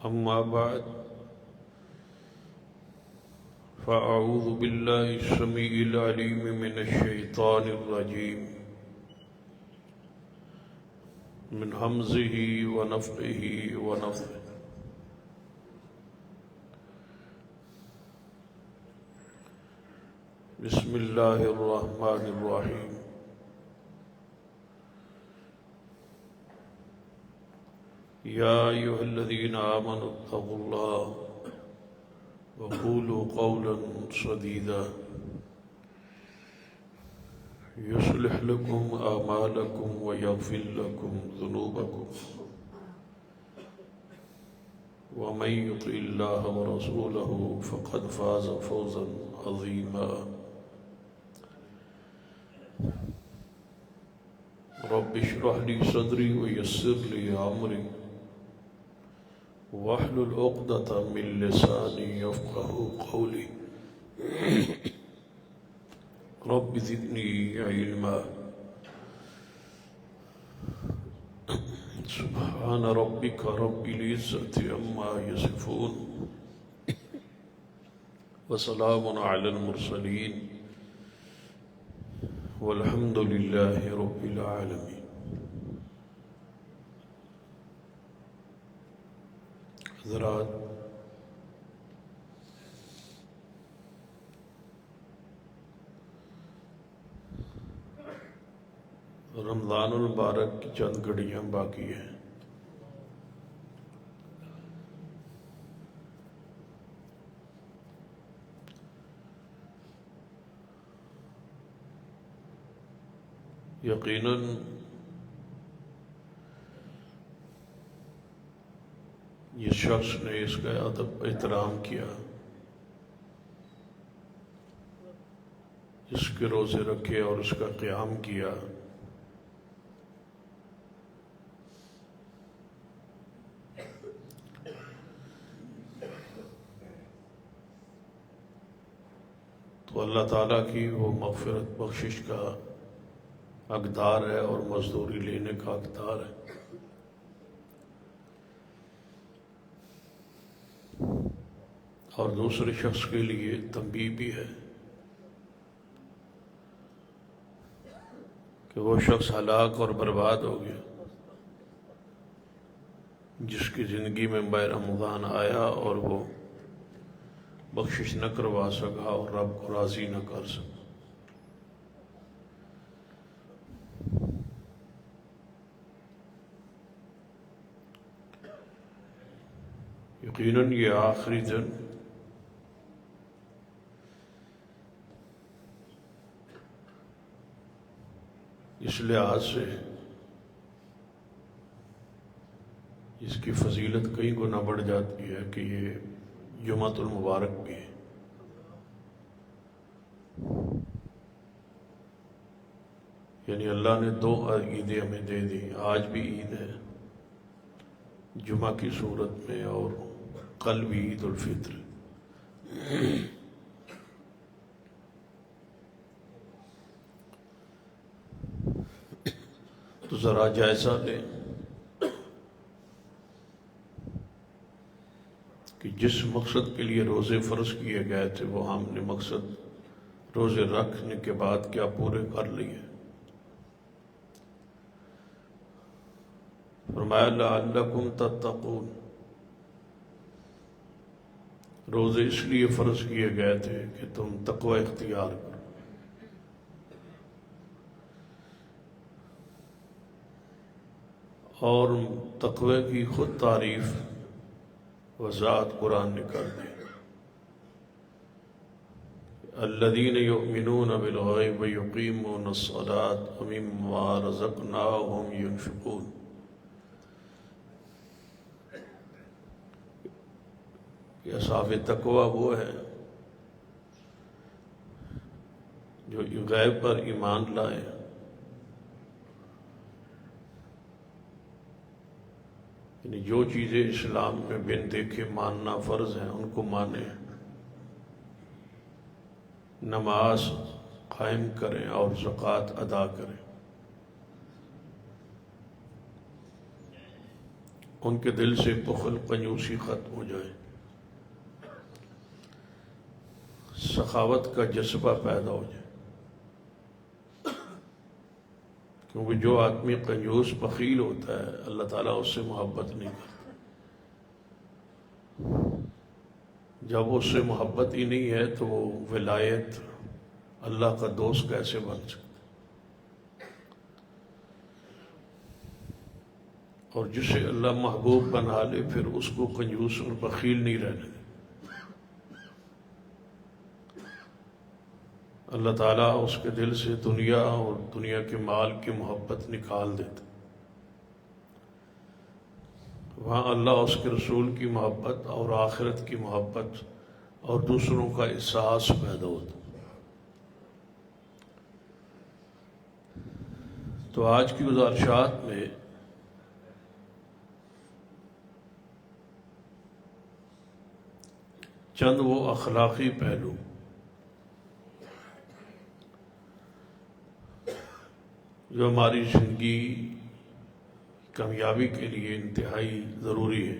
أما بعد فأعوذ بالله السميع العليم من الشيطان الرجيم من همزه ونفخه ونفثه بسم الله الرحمن الرحيم يا أيها الذين آمنوا اتقوا الله وقولوا قولا سديدا يصلح لكم أعمالكم ويغفر لكم ذنوبكم ومن يطع الله ورسوله فقد فاز فوزا عظيما رب اشرح لي صدري ويسر لي أمري واحلل عقدة من لساني يفقهوا قولي رب زدني علما سبحان ربك رب العزة عما يصفون وسلام على المرسلين والحمد لله رب العالمين. حضرات، رمضان المبارک کی چند گھڑیاں باقی ہیں. یقیناً جس شخص نے اس کا ادب احترام کیا، اس کے روزے رکھے اور اس کا قیام کیا، تو اللہ تعالیٰ کی وہ مغفرت بخشش کا حقدار ہے اور مزدوری لینے کا حقدار ہے. اور دوسرے شخص کے لیے تنبیہ بھی ہے کہ وہ شخص ہلاک اور برباد ہو گیا جس کی زندگی میں ماہ رمضان آیا اور وہ بخشش نہ کروا سکا اور رب کو راضی نہ کر سکا. یقیناً یہ آخری دن اس لحاظ سے اس کی فضیلت کئی گنا بڑھ جاتی ہے کہ یہ جمعۃ المبارک بھی ہے. یعنی اللہ نے 2 عیدیں ہمیں دے دی. آج بھی عید ہے جمعہ کی صورت میں اور کل بھی عید الفطر. تو ذرا جائزہ لیں کہ جس مقصد کے لیے روزے فرض کیے گئے تھے وہ ہم نے مقصد روزے رکھنے کے بعد کیا پورے کر لیے. فرمایا لعلکم تتقون، روزے اس لیے فرض کیے گئے تھے کہ تم تقوی اختیار کرو. اور تقوی کی خود تعریف وضاحت قرآن نے کر دی. الذین یؤمنون بالغیب ویقیمون الصلاة ومما رزقناہم ینفقون. کہ اصحاب تقوی وہ ہیں جو غیب پر ایمان لائے، یعنی جو چیزیں اسلام میں بن دیکھے ماننا فرض ہیں ان کو مانیں، نماز قائم کریں اور زکوٰۃ ادا کریں. ان کے دل سے بخل کنجوسی ختم ہو جائے، سخاوت کا جذبہ پیدا ہو جائے، کیونکہ جو آدمی کنجوس بخیل ہوتا ہے اللہ تعالیٰ اس سے محبت نہیں کرتا۔ جب اس سے محبت ہی نہیں ہے تو وہ ولایت اللہ کا دوست کیسے بن سکتا؟ اور جسے اللہ محبوب بنا لے پھر اس کو کنجوس اور بخیل نہیں رہنے دے۔ اللہ تعالیٰ اس کے دل سے دنیا اور دنیا کے مال کی محبت نکال دیتا، وہاں اللہ اس کے رسول کی محبت اور آخرت کی محبت اور دوسروں کا احساس پیدا ہوتا۔ تو آج کی گزارشات میں چند وہ اخلاقی پہلو جو ہماری زندگی کامیابی کے لیے انتہائی ضروری ہے،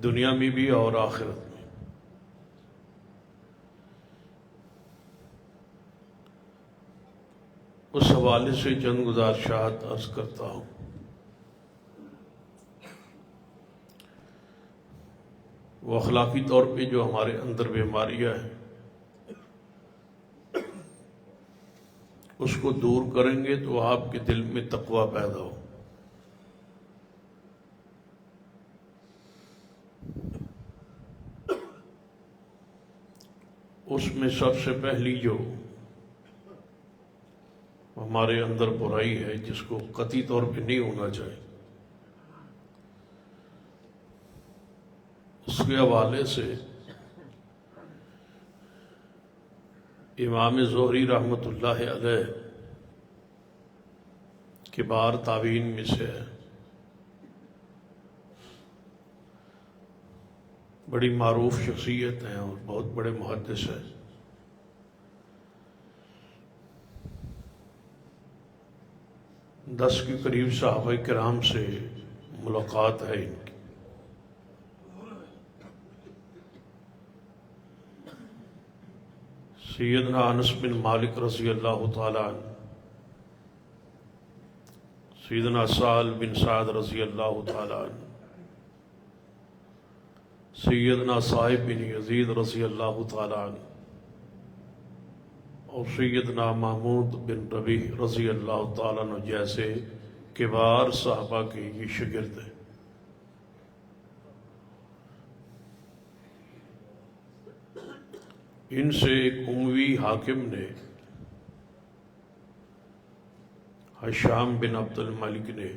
دنیا میں بھی اور آخرت میں۔ اس حوالے سے چند گزارشات عرض کرتا ہوں۔ وہ اخلاقی طور پہ جو ہمارے اندر بیماریاں ہیں اس کو دور کریں گے تو آپ کے دل میں تقویٰ پیدا ہو۔ اس میں سب سے پہلی جو ہمارے اندر برائی ہے جس کو قطعی طور پہ نہیں ہونا چاہیے، اس کے حوالے سے امام زہری رحمۃ اللہ علیہ کبار تابعین میں سے ہے، بڑی معروف شخصیت ہیں اور بہت بڑے محدث ہیں۔ 10 کے قریب صحابہ کرام سے ملاقات ہے ان کی۔ سیدنا انس بن مالک رضی اللہ تعالیٰ عنہ، سیدنا سہل بن سعد رضی اللہ تعالیٰ عنہ، سیدنا صاحب بن یزید رضی اللہ تعالیٰ عنہ، اور سیدنا محمود بن ربیع رضی اللہ تعالیٰ عنہ جیسے کبار صحابہ کے یہ شاگرد ہیں۔ ان سے ایک اموی حاکم نے، ہشام بن عبد الملک نے،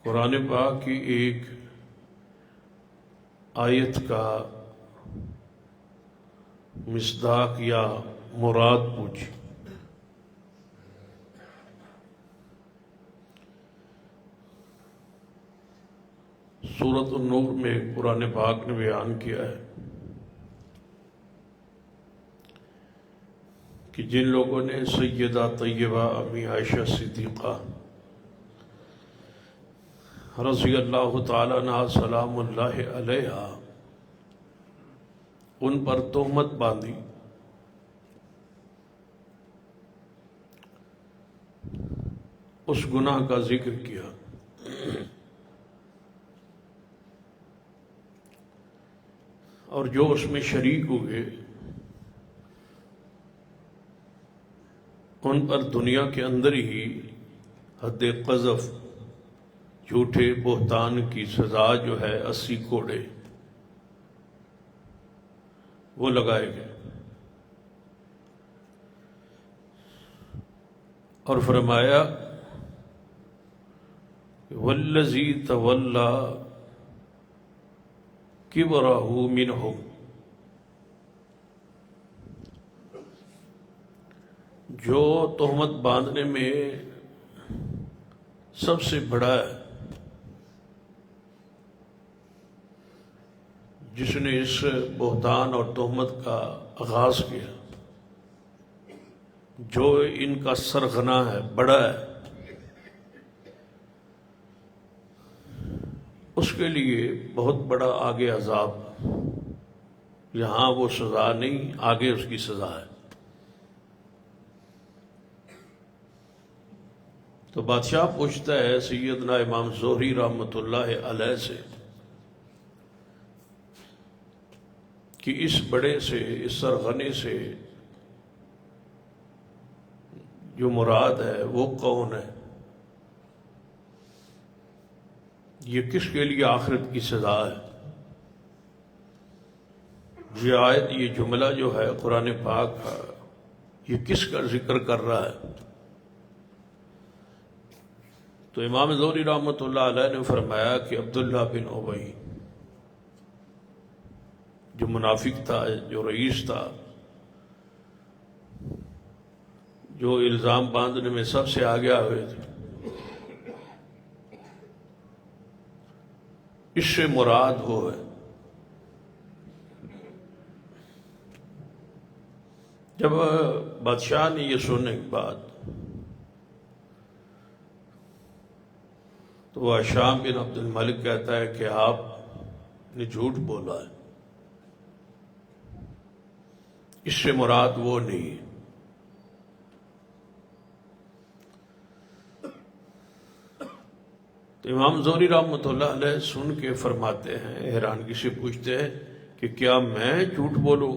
قرآن پاک کی ایک آیت کا مصداق یا مراد پوچھی۔ سورۃ النور میں قرآن پاک نے بیان کیا ہے کہ جن لوگوں نے سیدہ طیبہ امی عائشہ صدیقہ رضی اللہ تعالیٰ عنہ سلام اللہ علیہا ان پر تہمت باندھی، اس گناہ کا ذکر کیا، اور جو اس میں شریک ہوئے ان پر دنیا کے اندر ہی حد قذف، جھوٹے بہتان کی سزا جو ہے 80 کوڑے وہ لگائے گئے، اور فرمایا والذی تولی کبرہ منہم، جو تہمت باندھنے میں سب سے بڑا ہے، جس نے اس بہتان اور تہمت کا آغاز کیا، جو ان کا سرغنا ہے، بڑا ہے، اس کے لیے بہت بڑا آگے عذاب، یہاں وہ سزا نہیں، آگے اس کی سزا ہے۔ تو بادشاہ پوچھتا ہے سیدنا امام زہری رحمۃ اللہ علیہ سے کہ اس بڑے سے، اس سرغنے سے جو مراد ہے وہ کون ہے؟ یہ کس کے لیے آخرت کی سزا ہے؟ یہ آیت، یہ جملہ جو ہے قرآن پاک کا، یہ کس کا ذکر کر رہا ہے؟ تو امام زہری رحمۃ اللہ علیہ نے فرمایا کہ عبداللہ بن ابی، جو منافق تھا، جو رئیس تھا، جو الزام باندھنے میں سب سے آگے ہوئے تھے، اس سے مراد وہ ہے۔ جب بادشاہ نے یہ سننے کے بعد تو وہ ہشام بن عبد الملک کہتا ہے کہ آپ نے جھوٹ بولا ہے، اس سے مراد وہ نہیں ہے۔ تو امام زہری رحمۃ اللہ علیہ سن کے فرماتے ہیں، حیرانگی سے پوچھتے ہیں کہ کیا میں جھوٹ بولوں؟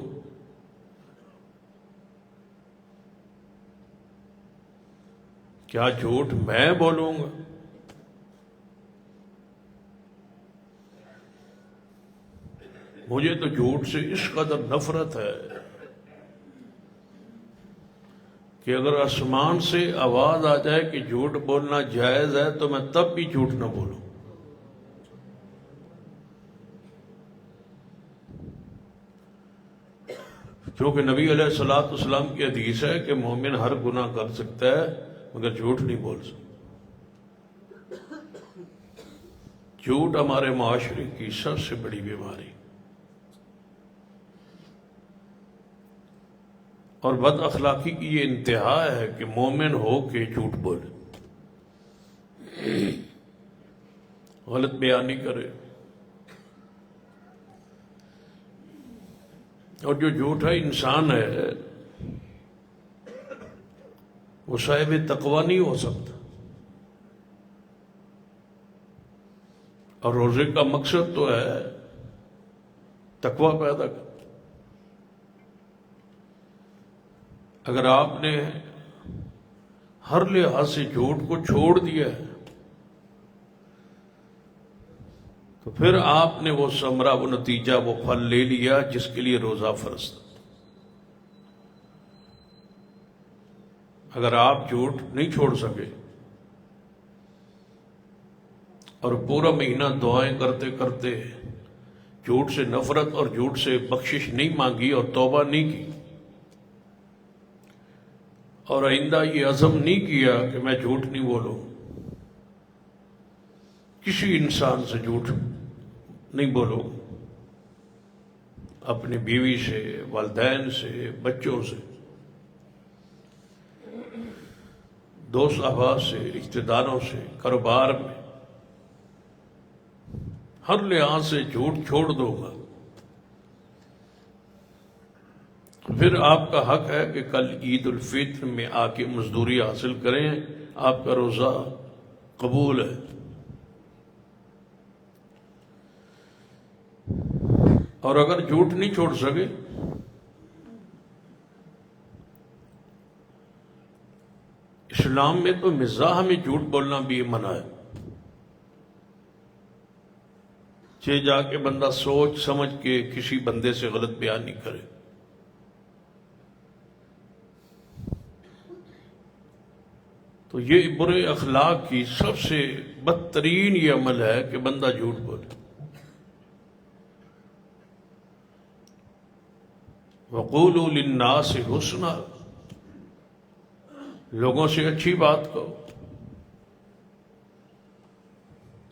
کیا جھوٹ میں بولوں گا؟ مجھے تو جھوٹ سے اس قدر نفرت ہے کہ اگر آسمان سے آواز آ جائے کہ جھوٹ بولنا جائز ہے تو میں تب بھی جھوٹ نہ بولوں۔ کیونکہ نبی علیہ الصلوۃ والسلام کی حدیث ہے کہ مومن ہر گناہ کر سکتا ہے مگر جھوٹ نہیں بول سکتا۔ جھوٹ ہمارے معاشرے کی سب سے بڑی بیماری اور بد اخلاقی کی یہ انتہا ہے کہ مومن ہو کے جھوٹ بولے، غلط بیانی کرے۔ اور جو جھوٹا انسان ہے وہ صاحب تقوی نہیں ہو سکتا۔ اور روزے کا مقصد تو ہے تقوی پیدا کرنا۔ اگر آپ نے ہر لحاظ سے جھوٹ کو چھوڑ دیا ہے تو پھر آپ نے وہ ثمرہ، وہ نتیجہ، وہ پھل لے لیا جس کے لیے روزہ فرض تھا۔ اگر آپ جھوٹ نہیں چھوڑ سکے اور پورا مہینہ دعائیں کرتے کرتے جھوٹ سے نفرت اور جھوٹ سے بخشش نہیں مانگی اور توبہ نہیں کی اور آئندہ یہ عزم نہیں کیا کہ میں جھوٹ نہیں بولوں، کسی انسان سے جھوٹ نہیں بولوں، اپنی بیوی سے، والدین سے، بچوں سے، دوست احباب سے، رشتہ داروں سے، کاروبار میں، ہر لحاظ سے جھوٹ چھوڑ دو گا، پھر آپ کا حق ہے کہ کل عید الفطر میں آ کے مزدوری حاصل کریں، آپ کا روزہ قبول ہے۔ اور اگر جھوٹ نہیں چھوڑ سکے اسلام میں تو مزاح میں جھوٹ بولنا بھی منع ہے، چہ جا کے بندہ سوچ سمجھ کے کسی بندے سے غلط بیان نہیں کرے۔ تو یہ برے اخلاق کی سب سے بدترین یہ عمل ہے کہ بندہ جھوٹ بولے۔ وَقُولُوا لِلنَّاسِ حُسْنًا، لوگوں سے اچھی بات کہو۔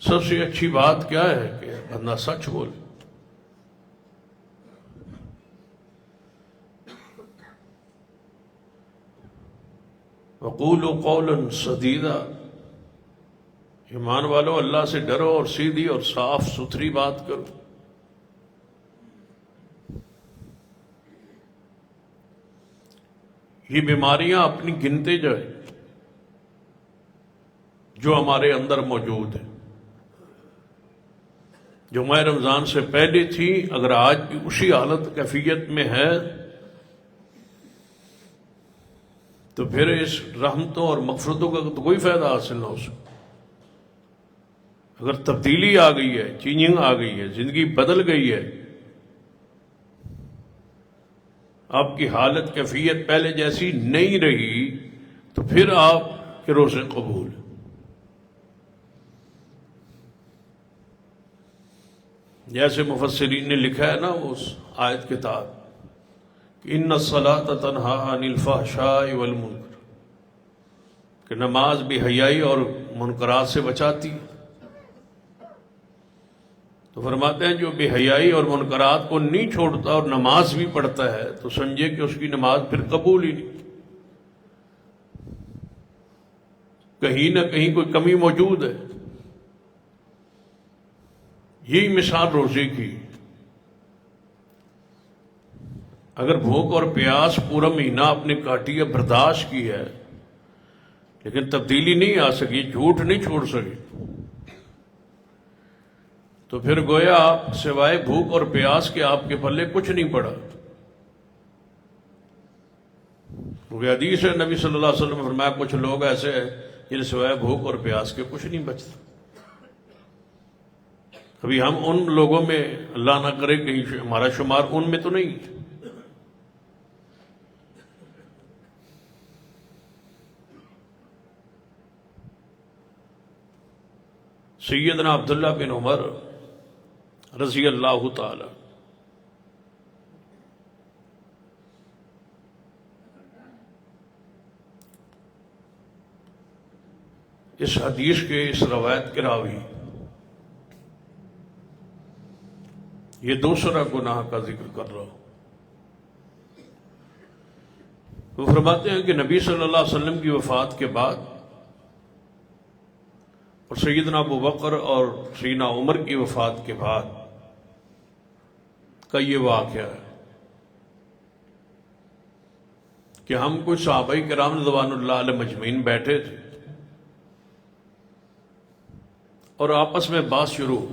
سب سے اچھی بات کیا ہے کہ بندہ سچ بولے۔ وقولوا قولا سدیدا، ایمان والو اللہ سے ڈرو اور سیدھی اور صاف ستھری بات کرو۔ یہ بیماریاں اپنی گنتے جائیں جو ہمارے اندر موجود ہیں، جو ماہ رمضان سے پہلے تھی، اگر آج بھی اسی حالت کیفیت میں ہے تو پھر اس رحمتوں اور مغفرتوں کا تو کوئی فائدہ حاصل نہ ہو سکتا۔ اگر تبدیلی آ گئی ہے، چینجنگ آ گئی ہے، زندگی بدل گئی ہے، آپ کی حالت کیفیت پہلے جیسی نہیں رہی، تو پھر آپ کے روزے قبول۔ جیسے مفسرین نے لکھا ہے نا اس آیت کے تحت کہ ان الصلاۃ تنہی عن الفحشاء والمنکر، کہ نماز بے حیائی اور منکرات سے بچاتی ہے۔ تو فرماتے ہیں جو بے حیائی اور منکرات کو نہیں چھوڑتا اور نماز بھی پڑھتا ہے تو سمجھے کہ اس کی نماز پھر قبول ہی نہیں، کہیں نہ کہیں کوئی کمی موجود ہے۔ یہی مثال روزے کی، اگر بھوک اور پیاس پورا مہینہ آپ نے کاٹی ہے، برداشت کی ہے، لیکن تبدیلی نہیں آ سکی، جھوٹ نہیں چھوڑ سکے، تو پھر گویا آپ سوائے بھوک اور پیاس کے آپ کے پلے کچھ نہیں پڑا۔ کیونکہ حدیث ہے نبی صلی اللہ علیہ وسلم نے فرمایا کچھ لوگ ایسے ہیں جنہیں سوائے بھوک اور پیاس کے کچھ نہیں بچتا۔ ابھی ہم ان لوگوں میں، اللہ نہ کرے کہیں ہمارا شمار ان میں تو نہیں۔ سیدنا عبداللہ بن عمر رضی اللہ تعالی اس حدیث کے، اس روایت کے راوی، یہ دوسرا گناہ کا ذکر کر رہا ہوں۔ وہ فرماتے ہیں کہ نبی صلی اللہ علیہ وسلم کی وفات کے بعد اور سیدنا ابو بکر اور سیدنا عمر کی وفات کے بعد کا یہ واقعہ ہے کہ ہم کچھ صحابہ کرام رضوان اللہ علیہ مجمعین بیٹھے تھے اور آپس میں بات شروع،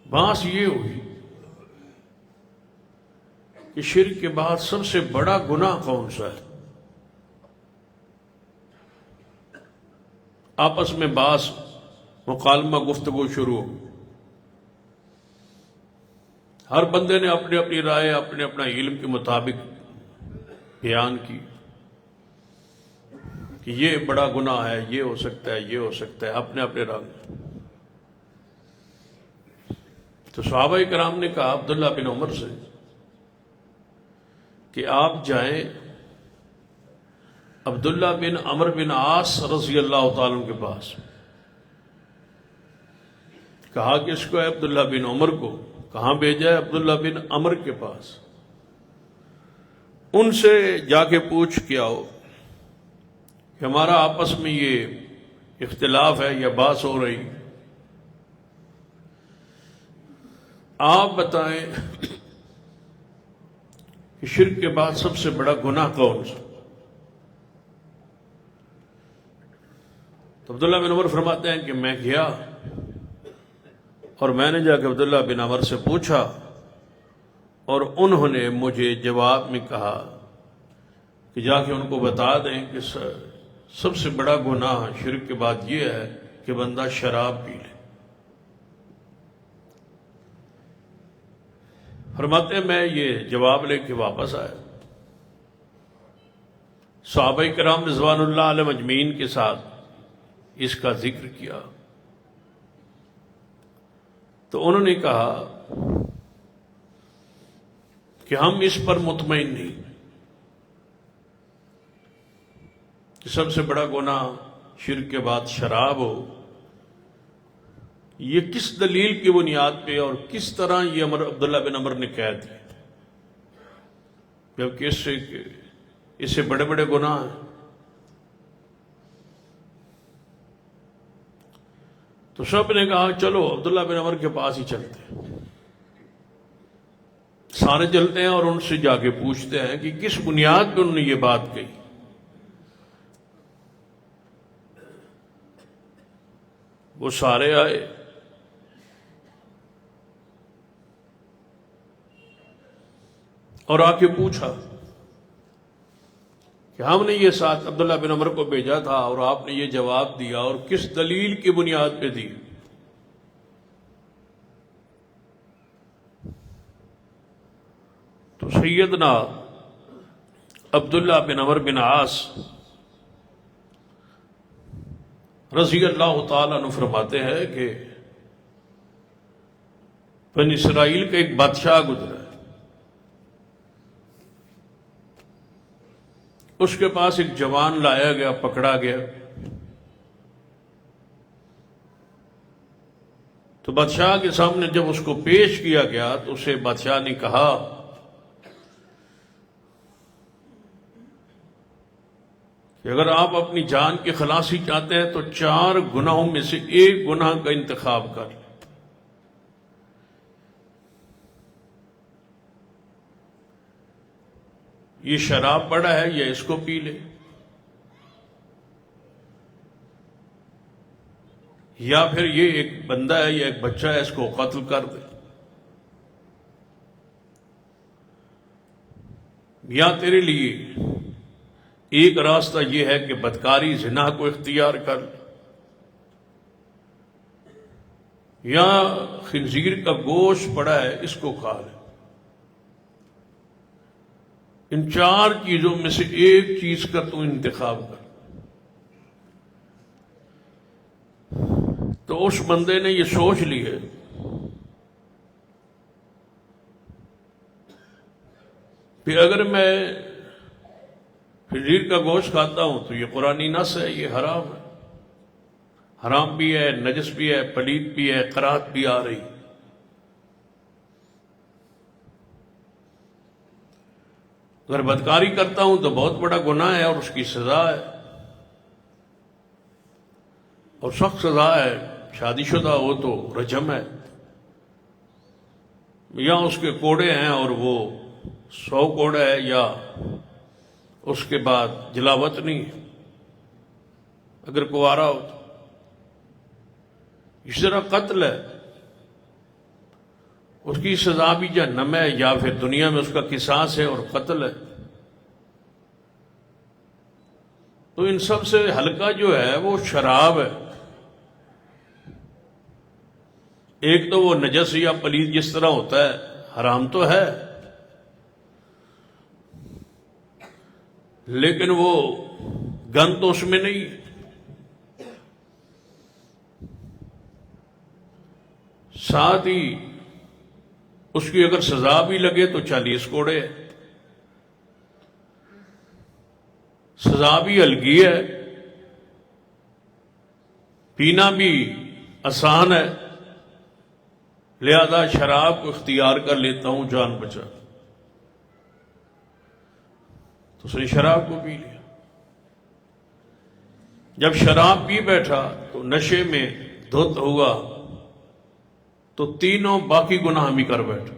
بات یہ ہوئی کہ شرک کے بعد سب سے بڑا گناہ کون سا ہے؟ آپس میں باس مکالمہ گفتگو شروع، ہر بندے نے اپنی اپنی رائے اپنے اپنا علم کے مطابق بیان کی کہ یہ بڑا گناہ ہے، یہ ہو سکتا ہے، یہ ہو سکتا ہے، اپنے اپنے رنگ۔ تو صحابہ کرام نے کہا عبداللہ بن عمر سے کہ آپ جائیں عبداللہ بن عمر بن عاص رضی اللہ تعالیٰ عنہ کے پاس۔ کہا کہ اس کو ہے عبداللہ بن عمر کو، کہاں بھیجا ہے؟ عبداللہ بن عمر کے پاس۔ ان سے جا کے پوچھ کے آؤ کہ ہمارا آپس میں یہ اختلاف ہے یا بحث ہو رہی، آپ بتائیں کہ شرک کے بعد سب سے بڑا گناہ کون سا؟ تو عبداللہ بن عمر فرماتے ہیں کہ میں گیا اور میں نے جا کے عبداللہ بن عمر سے پوچھا اور انہوں نے مجھے جواب میں کہا کہ جا کے ان کو بتا دیں کہ سب سے بڑا گناہ شرک کے بعد یہ ہے کہ بندہ شراب پی لے۔ فرماتے ہیں میں یہ جواب لے کے واپس آیا، صحابہ کرام رضوان اللہ علیہ مجمعین کے ساتھ اس کا ذکر کیا تو انہوں نے کہا کہ ہم اس پر مطمئن نہیں کہ سب سے بڑا گناہ شرک کے بعد شراب ہو۔ یہ کس دلیل کی بنیاد پہ اور کس طرح یہ عبداللہ بن عمر نے کہہ دیا؟ جبکہ اس سے بڑے بڑے گناہ ہیں. تو سب نے کہا چلو عبداللہ بن عمر کے پاس ہی چلتے ہیں. سارے چلتے ہیں اور ان سے جا کے پوچھتے ہیں کہ کس بنیاد پہ انہوں نے یہ بات کہی. وہ سارے آئے اور آ کے پوچھا کہ ہم نے یہ ساتھ عبداللہ بن عمر کو بھیجا تھا اور آپ نے یہ جواب دیا، اور کس دلیل کی بنیاد پہ دی؟ تو سیدنا عبداللہ بن عمر بن عاص رضی اللہ تعالیٰ عنہ فرماتے ہیں کہ بنی اسرائیل کا ایک بادشاہ گزرا، اس کے پاس ایک جوان لایا گیا، پکڑا گیا. تو بادشاہ کے سامنے جب اس کو پیش کیا گیا تو اسے بادشاہ نے کہا کہ اگر آپ اپنی جان کی خلاصی چاہتے ہیں تو 4 گناہوں میں سے ایک گناہ کا انتخاب کر لیں. یہ شراب پڑا ہے یا اس کو پی لے، یا پھر یہ ایک بندہ ہے یا ایک بچہ ہے، اس کو قتل کر دے، یا تیرے لیے ایک راستہ یہ ہے کہ بدکاری زنا کو اختیار کر لے، یا خنزیر کا گوشت پڑا ہے اس کو کھا لے. ان 4 چیزوں میں سے ایک چیز کا تو انتخاب کر. تو اس بندے نے یہ سوچ لی ہے کہ اگر میں خنزیر کا گوشت کھاتا ہوں تو یہ قرآنی نص ہے، یہ حرام ہے، حرام بھی ہے، نجس بھی ہے، پلید بھی ہے، قرات بھی آ رہی. اگر بدکاری کرتا ہوں تو بہت بڑا گناہ ہے اور اس کی سزا ہے، اور سخت سزا ہے. شادی شدہ ہو تو رجم ہے، یا اس کے کوڑے ہیں اور وہ 100 کوڑے ہے، یا اس کے بعد جلاوت نہیں اگر کوارا ہو تو. اس طرح قتل ہے، اس کی سزا بھی جہنم ہے، یا پھر دنیا میں اس کا قصاص ہے اور قتل ہے. تو ان سب سے ہلکا جو ہے وہ شراب ہے. ایک تو وہ نجس یا پلید جس طرح ہوتا ہے، حرام تو ہے، لیکن وہ گند تو اس میں نہیں. ساتھ ہی اس کی اگر سزا بھی لگے تو 40 کوڑے ہے، سزا بھی ہلکی ہے، پینا بھی آسان ہے، لہذا شراب کو اختیار کر لیتا ہوں جان بچا. تو اس نے شراب کو پی لیا. جب شراب پی بیٹھا تو نشے میں دھت ہوا تو تینوں باقی گناہ بھی کر بیٹھا.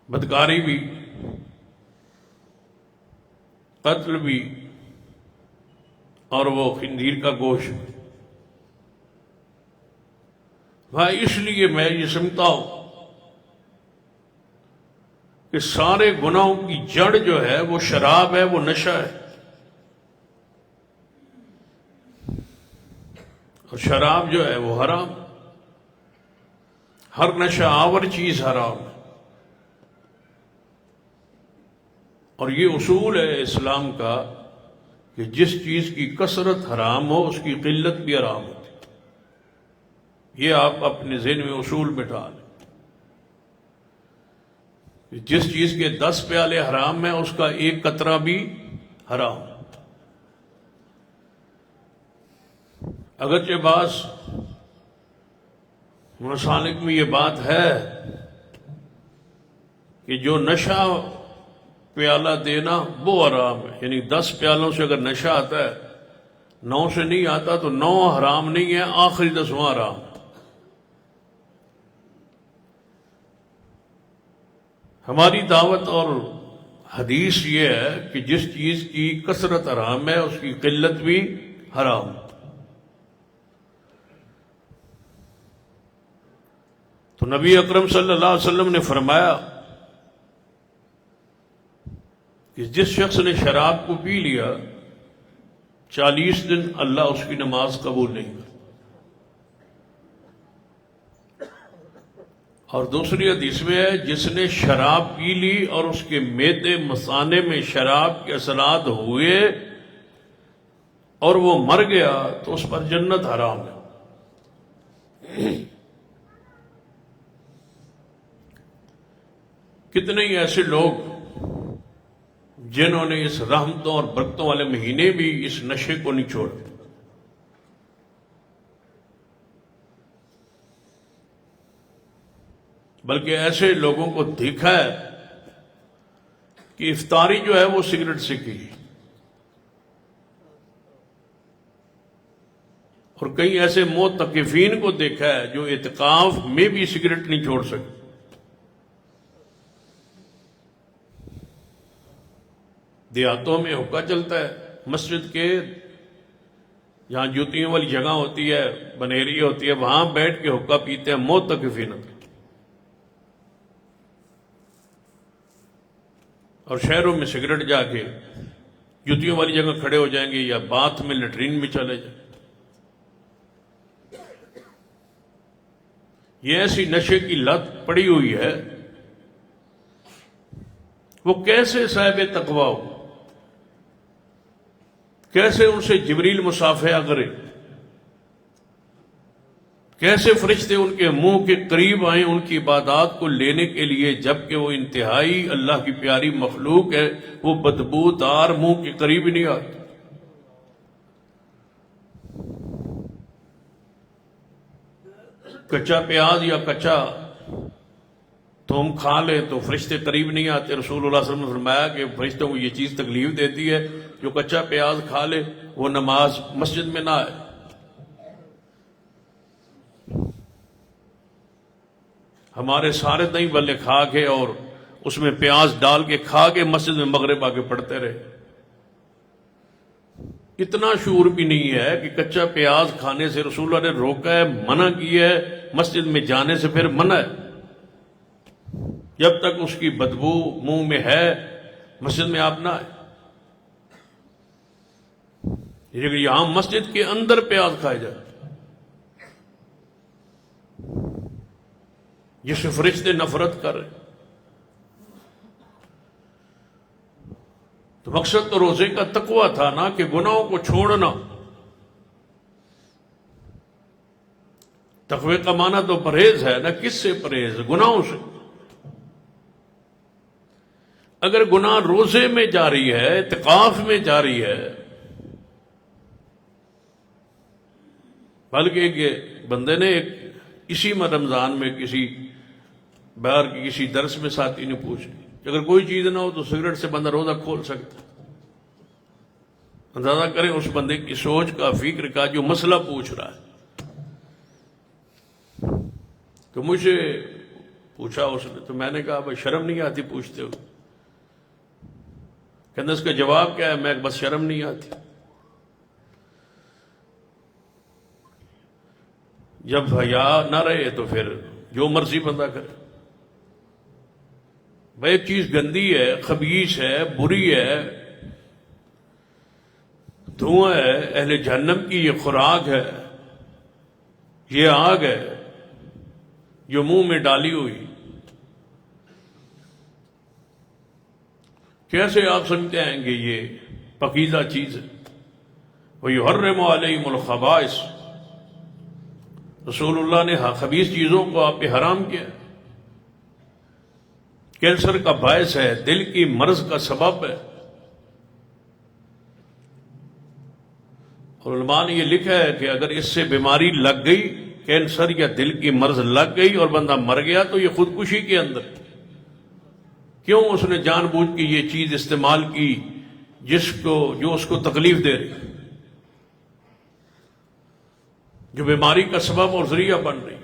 بدکاری بھی، قتل بھی، اور وہ خنزیر کا گوشت. بھائی اس لیے میں یہ سمجھتا ہوں کہ سارے گناہوں کی جڑ جو ہے وہ شراب ہے، وہ نشہ ہے. اور شراب جو ہے وہ حرام، ہر نشہ آور چیز حرام ہے. اور یہ اصول ہے اسلام کا کہ جس چیز کی کثرت حرام ہو اس کی قلت بھی حرام ہوتی. یہ آپ اپنے ذہن میں اصول بٹھا لیں کہ جس چیز کے 10 پیالے حرام ہیں اس کا 1 قطرہ بھی حرام. اگرچہ بعض مسالک میں یہ بات ہے کہ جو نشہ پیالہ دینا وہ حرام ہے، یعنی 10 پیالوں سے اگر نشہ آتا ہے 9 سے نہیں آتا تو 9 حرام نہیں ہے، آخری 10واں حرام ہے۔ ہماری دعوت اور حدیث یہ ہے کہ جس چیز کی کثرت حرام ہے اس کی قلت بھی حرام۔ تو نبی اکرم صلی اللہ علیہ وسلم نے فرمایا کہ جس شخص نے شراب کو پی لیا 40 دن اللہ اس کی نماز قبول نہیں کرتا۔ اور دوسری حدیث میں ہے جس نے شراب پی لی اور اس کے معدے مثانے میں شراب کے اثرات ہوئے اور وہ مر گیا تو اس پر جنت حرام ہے۔ کتنے ہی ایسے لوگ جنہوں نے اس رحمتوں اور برکتوں والے مہینے بھی اس نشے کو نہیں چھوڑے۔ بلکہ ایسے لوگوں کو دیکھا ہے کہ افطاری جو ہے وہ سگریٹ سے کی، اور کئی ایسے معتکفین کو دیکھا ہے جو اعتکاف میں بھی سگریٹ نہیں چھوڑ سکے۔ دیہاتوں میں حقہ چلتا ہے، مسجد کے جہاں جوتیوں والی جگہ ہوتی ہے، بنیری ہوتی ہے، وہاں بیٹھ کے حقہ پیتے ہیں معتکفین۔ اور شہروں میں سگریٹ جا کے جوتیوں والی جگہ کھڑے ہو جائیں گے یا باتھ میں لیٹرین میں چلے جائیں۔ یہ ایسی نشے کی لت پڑی ہوئی ہے، وہ کیسے صاحب تقویٰ ہو، کیسے ان سے جبریل مصافحہ کرے، کیسے فرشتے ان کے منہ کے قریب آئیں ان کی عبادات کو لینے کے لیے، جبکہ وہ انتہائی اللہ کی پیاری مخلوق ہے، وہ بدبودار منہ کے قریب ہی نہیں آتے۔ کچا پیاز یا کچا تم کھا لے تو فرشتے قریب نہیں آتے۔ رسول اللہ صلی اللہ علیہ وسلم نے فرمایا کہ فرشتوں کو یہ چیز تکلیف دیتی ہے، جو کچا پیاز کھا لے وہ نماز مسجد میں نہ آئے۔ ہمارے سارے دہی بلے کھا کے اور اس میں پیاز ڈال کے کھا کے مسجد میں مغرب آ کے پڑھتے رہے۔ اتنا شعور بھی نہیں ہے کہ کچا پیاز کھانے سے رسول اللہ نے روکا ہے، منع کیا ہے، مسجد میں جانے سے پھر منع ہے۔ جب تک اس کی بدبو منہ میں ہے مسجد میں آپ نہ آئے۔ لیکن یہاں مسجد کے اندر پیاز کھائے جائے جس سے فرشتے نفرت کر رہے۔ تو مقصد تو روزے کا تقویٰ تھا نا، کہ گناہوں کو چھوڑنا۔ تقوی کا معنی تو پرہیز ہے نا، کس سے پرہیز؟ گناہوں سے۔ اگر گناہ روزے میں جاری ہے، اعتکاف میں جاری ہے، بلکہ ایک بندے نے اسی رمضان میں کسی باہر کی کسی درس میں ساتھی نے پوچھا کہ اگر کوئی چیز نہ ہو تو سگریٹ سے بندہ روزہ کھول سکتا۔ اندازہ کریں اس بندے کی سوچ کا، فکر کا، جو مسئلہ پوچھ رہا ہے۔ تو مجھے پوچھا اس نے، تو میں نے کہا بھائی شرم نہیں آتی پوچھتے ہو؟ کہنا اس کا جواب کیا ہے؟ میں بس شرم نہیں آتی۔ جب حیا نہ رہے تو پھر جو مرضی بندہ کرے۔ بھائی ایک چیز گندی ہے، خبیث ہے، بری ہے، دھواں ہے، اہل جہنم کی یہ خوراک ہے، یہ آگ ہے جو منہ میں ڈالی ہوئی۔ کیسے آپ سمجھتے ہیں کہ یہ پاکیزہ چیز ہے؟ وَيُحَرِّمُ عَلَيْهِمُ الْخَبَائِثَ، رسول اللہ نے خبیث چیزوں کو آپ پہ حرام کیا۔ کینسر کا باعث ہے، دل کی مرض کا سبب ہے۔ اور علماء نے یہ لکھا ہے کہ اگر اس سے بیماری لگ گئی، کینسر یا دل کی مرض لگ گئی اور بندہ مر گیا تو یہ خودکشی کے اندر۔ کیوں اس نے جان بوجھ کے یہ چیز استعمال کی جو اس کو تکلیف دے رہی، جو بیماری کا سبب اور ذریعہ بن رہی،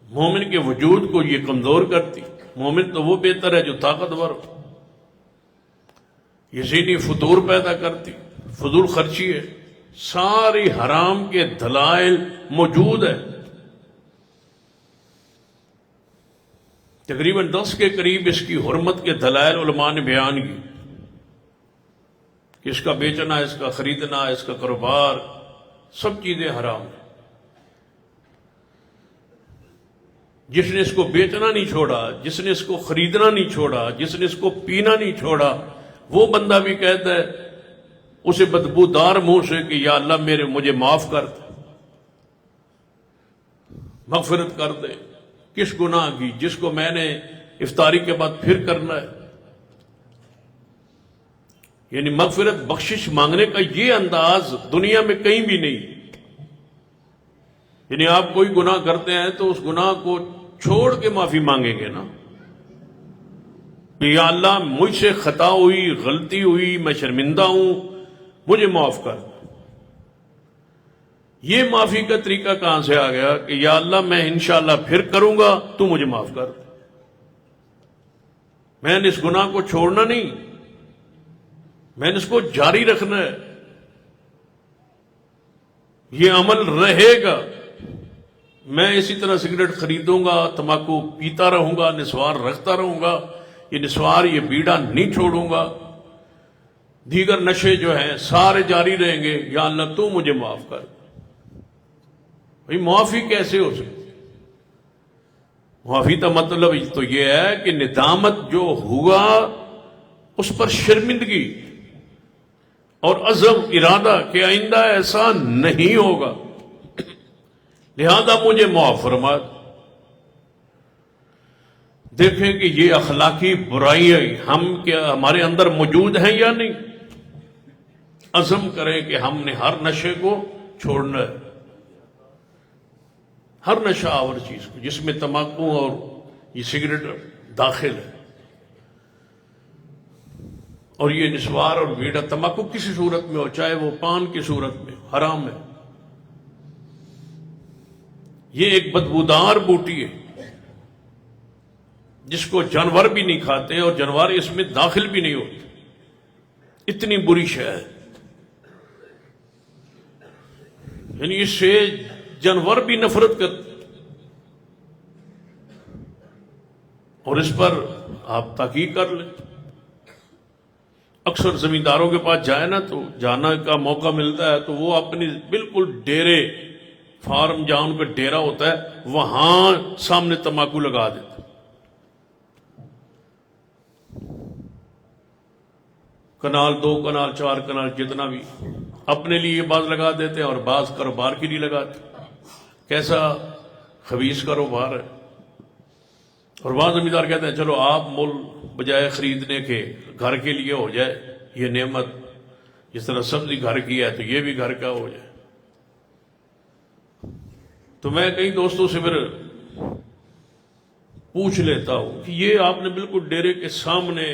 مومن کے وجود کو یہ کمزور کرتی۔ مومن تو وہ بہتر ہے جو طاقتور ہو، یہ ذہنی فطور پیدا کرتی، فضول خرچی ہے، ساری حرام کے دلائل موجود ہے۔ تقریباً 10 کے قریب اس کی حرمت کے دلائل علماء نے بیان کی کہ اس کا بیچنا، اس کا خریدنا، اس کا کاروبار، سب چیزیں حرام ہیں۔ جس نے اس کو بیچنا نہیں چھوڑا، جس نے اس کو خریدنا نہیں چھوڑا، جس نے اس کو پینا نہیں چھوڑا، وہ بندہ بھی کہتا ہے اسے بدبودار منہ سے کہ یا اللہ مجھے معاف کر دے، مغفرت کر دے۔ کس گناہ کی؟ جس کو میں نے افطاری کے بعد پھر کرنا ہے۔ یعنی مغفرت، بخشش مانگنے کا یہ انداز دنیا میں کہیں بھی نہیں۔ یعنی آپ کوئی گناہ کرتے ہیں تو اس گناہ کو چھوڑ کے معافی مانگیں گے نا، کہ یا اللہ مجھ سے خطا ہوئی، غلطی ہوئی، میں شرمندہ ہوں، مجھے معاف کر۔ یہ معافی کا طریقہ کہاں سے آ گیا کہ یا اللہ میں انشاءاللہ پھر کروں گا، تو مجھے معاف کر۔ میں نے اس گناہ کو چھوڑنا نہیں، میں نے اس کو جاری رکھنا ہے، یہ عمل رہے گا۔ میں اسی طرح سگریٹ خریدوں گا، تمباکو پیتا رہوں گا، نسوار رکھتا رہوں گا، یہ نسوار، یہ بیڑا نہیں چھوڑوں گا، دیگر نشے جو ہیں سارے جاری رہیں گے، یا اللہ تو مجھے معاف کر۔ بھئی معافی کیسے ہو سکتی؟ معافی کا مطلب تو یہ ہے کہ ندامت جو ہوا اس پر شرمندگی اور عزم، ارادہ کہ آئندہ ایسا نہیں ہوگا، لہذا مجھے معاف فرما۔ دیکھیں کہ یہ اخلاقی برائیاں ہمارے اندر موجود ہیں یا نہیں۔ عزم کریں کہ ہم نے ہر نشے کو چھوڑنا ہے، ہر نشہ آور چیز کو جس میں تمباکو اور یہ سگریٹ داخل ہے، اور یہ نسوار اور بیڑا، تمباکو کسی صورت میں ہو، چاہے وہ پان کی صورت میں، حرام ہے۔ یہ ایک بدبودار بوٹی ہے جس کو جانور بھی نہیں کھاتے اور جانور اس میں داخل بھی نہیں ہوتے، اتنی بری شے ہے۔ یعنی اس سے جانور بھی نفرت کرتے، اور اس پر آپ تحقیق کر لیں۔ اکثر زمینداروں کے پاس جائے نا تو جانا کا موقع ملتا ہے تو وہ اپنی بالکل ڈیرے، فارم جہاں ان کا ڈیرا ہوتا ہے، وہاں سامنے تمباکو لگا دیتے، کنال، 2 کنال، 4 کنال، جتنا بھی، اپنے لیے بعض لگا دیتے ہیں اور بعض کاروبار کے لیے لگاتے۔ کیسا خبیث کاروبار ہے۔ اور بعض زمیندار کہتے ہیں چلو آپ مول بجائے خریدنے کے گھر کے لیے ہو جائے یہ نعمت، جس طرح سبزی گھر کی ہے تو یہ بھی گھر کا ہو جائے۔ تو میں کئی دوستوں سے پھر پوچھ لیتا ہوں کہ یہ آپ نے بالکل ڈیرے کے سامنے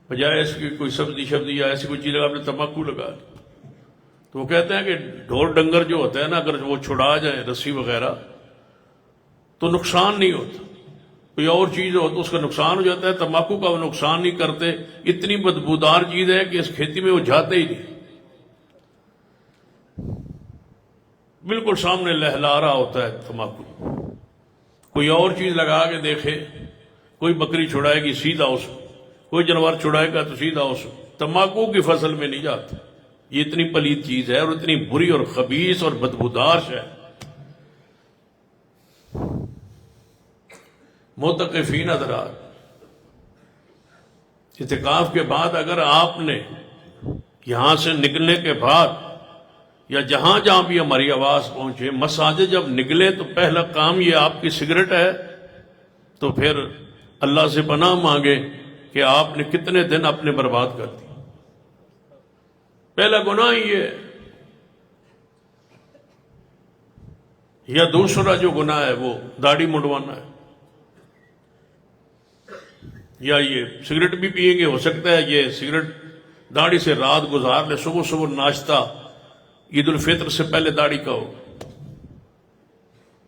بجائے اس کی کوئی سبزی یا ایسی کوئی چیز آپ نے تمباکو لگا دی، تو وہ کہتے ہیں کہ ڈھور ڈنگر جو ہوتا ہے نا، اگر وہ چھڑا جائے رسی وغیرہ تو نقصان نہیں ہوتا، کوئی اور چیز ہو تو اس کا نقصان ہو جاتا ہے، تمباکو کا وہ نقصان نہیں کرتے۔ اتنی بدبودار چیز ہے کہ اس کھیتی میں وہ جاتے ہی نہیں، بالکل سامنے لہلا رہا ہوتا ہے تمباکو۔ کوئی اور چیز لگا کے دیکھے، کوئی بکری چھڑائے گی سیدھا اس کو، کوئی جانور چھڑائے گا تو سیدھا اس کو، تمباکو کی فصل میں نہیں جاتا۔ یہ اتنی پلید چیز ہے اور اتنی بری اور خبیث اور بدبودار ہے۔ معتکفین حضرات، اعتکاف کے بعد اگر آپ نے یہاں سے نکلنے کے بعد یا جہاں جہاں بھی ہماری آواز پہنچے، مساجد جب نکلے تو پہلا کام یہ آپ کی سگریٹ ہے، تو پھر اللہ سے پناہ مانگے کہ آپ نے کتنے دن اپنے برباد کر دی۔ پہلا گناہ یہ ہے۔ یا دوسرا جو گناہ ہے وہ داڑھی منڈوانا ہے۔ یا یہ سگریٹ بھی پئیں گے، ہو سکتا ہے یہ سگریٹ داڑھی سے رات گزار لے، صبح صبح ناشتہ عید الفطر سے پہلے داڑھی کا ہو،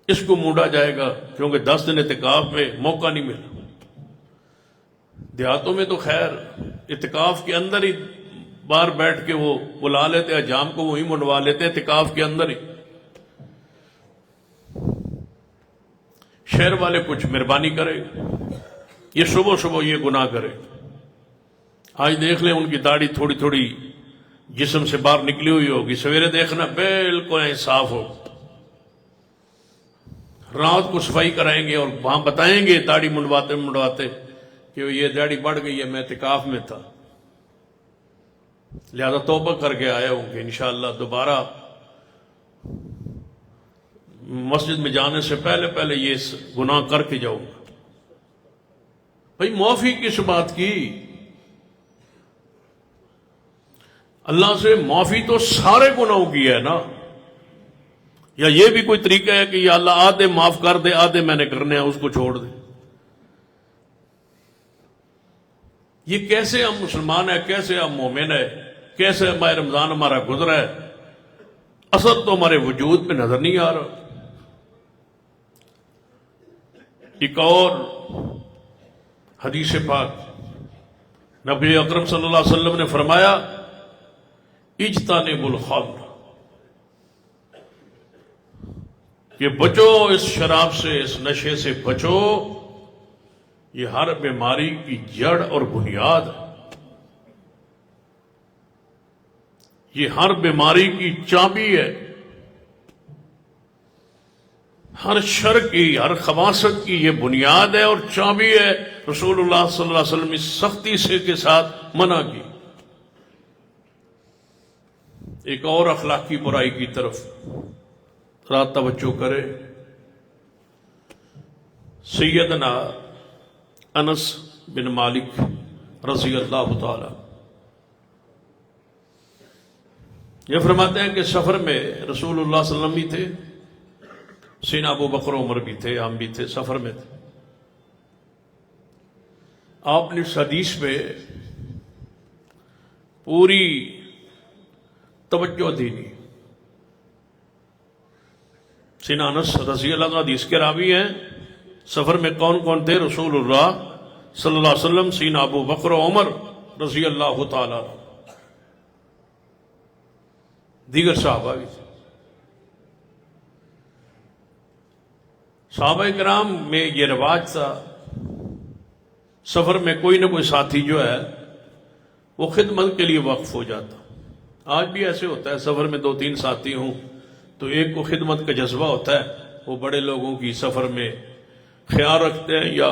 اس کو مونڈا جائے گا کیونکہ 10 دن اعتکاف میں موقع نہیں ملا۔ دیہاتوں میں تو خیر اعتکاف کے اندر ہی باہر بیٹھ کے وہ بلا لیتے ہیں حجام کو، وہی منڈوا لیتے ہیں اعتکاف کے اندر ہی۔ شہر والے کچھ مہربانی کرے، یہ صبح صبح یہ گناہ کرے۔ آج دیکھ لیں ان کی داڑھی تھوڑی تھوڑی جسم سے باہر نکلی ہوئی ہوگی، سویرے دیکھنا بالکل صاف ہو، رات کو صفائی کرائیں گے اور وہاں بتائیں گے داڑھی منڈواتے منڈواتے کہ یہ داڑھی بڑھ گئی ہے، میں اعتکاف میں تھا، لہذا توبہ کر کے آیا ہوں کہ انشاءاللہ دوبارہ مسجد میں جانے سے پہلے پہلے یہ گناہ کر کے جاؤں گا۔ بھئی معافی کس بات کی؟ اللہ سے معافی تو سارے گناہوں کی ہے نا، یا یہ بھی کوئی طریقہ ہے کہ یا اللہ آدھے معاف کر دے، آدھے میں نے کرنے ہیں اس کو چھوڑ دے؟ یہ کیسے ہم مسلمان ہیں، کیسے ہم مومن ہیں، کیسے ماہ رمضان ہمارا گزرا ہے، اثر تو ہمارے وجود پہ نظر نہیں آ رہا۔ ایک اور حدیث پاک نبی اکرم صلی اللہ علیہ وسلم نے فرمایا اجتنبوا الخمر، کہ بچو اس شراب سے، اس نشے سے بچو، یہ ہر بیماری کی جڑ اور بنیاد ہے، یہ ہر بیماری کی چابی ہے، ہر شر کی، ہر خباثت کی یہ بنیاد ہے اور چابی ہے۔ رسول اللہ صلی اللہ علیہ وسلم اس سختی سے کے ساتھ منع کی۔ ایک اور اخلاقی برائی کی طرف رات توجہ کرے، سیدنا انس بن مالک رضی اللہ تعالی یہ فرماتے ہیں کہ سفر میں رسول اللہ صلی اللہ علیہ وسلم بھی تھے، سیدنا ابو بکر عمر بھی تھے، ہم بھی تھے، سفر میں تھے۔ آپ نے اس حدیث میں پوری توجہ دینی۔ سیدنا انس رضی اللہ عنہ حدیث کے راوی ہیں، سفر میں کون کون تھے؟ رسول اللہ صلی اللہ علیہ وسلم، سیدنا ابو بکر عمر رضی اللہ تعالی، دیگر صحابہ بھی تھے۔ صحابہ کرام میں یہ رواج تھا، سفر میں کوئی نہ کوئی ساتھی جو ہے وہ خدمت کے لیے وقف ہو جاتا۔ آج بھی ایسے ہوتا ہے، سفر میں 2-3 ساتھی ہوں تو ایک کو خدمت کا جذبہ ہوتا ہے، وہ بڑے لوگوں کی سفر میں خیال رکھتے ہیں یا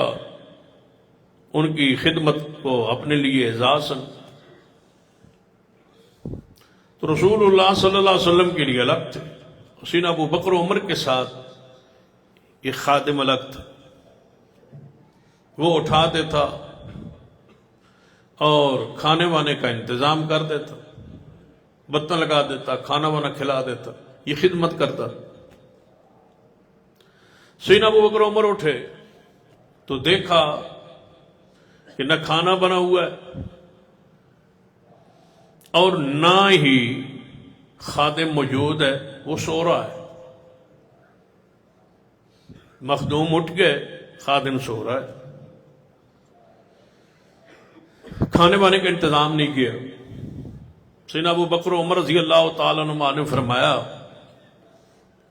ان کی خدمت کو اپنے لیے اعزاز سمجھتے۔ تو رسول اللہ صلی اللہ علیہ وسلم کے لیے الگ تھے، سیدنا ابو بکر عمر کے ساتھ ایک خادم الگ تھا، وہ اٹھا دیتا اور کھانے وانے کا انتظام کر دیتا، برتن لگا دیتا، کھانا وانا کھلا دیتا، یہ خدمت کرتا۔ سیدنا ابو بکر عمر اٹھے تو دیکھا کہ نہ کھانا بنا ہوا ہے اور نہ ہی خادم موجود ہے، وہ سو رہا ہے۔ مخدوم اٹھ گئے، خادم سو رہا ہے، کھانے وانے کا انتظام نہیں کیا۔ سیدنا ابو بکر عمر رضی اللہ تعالیٰ عنہ نے فرمایا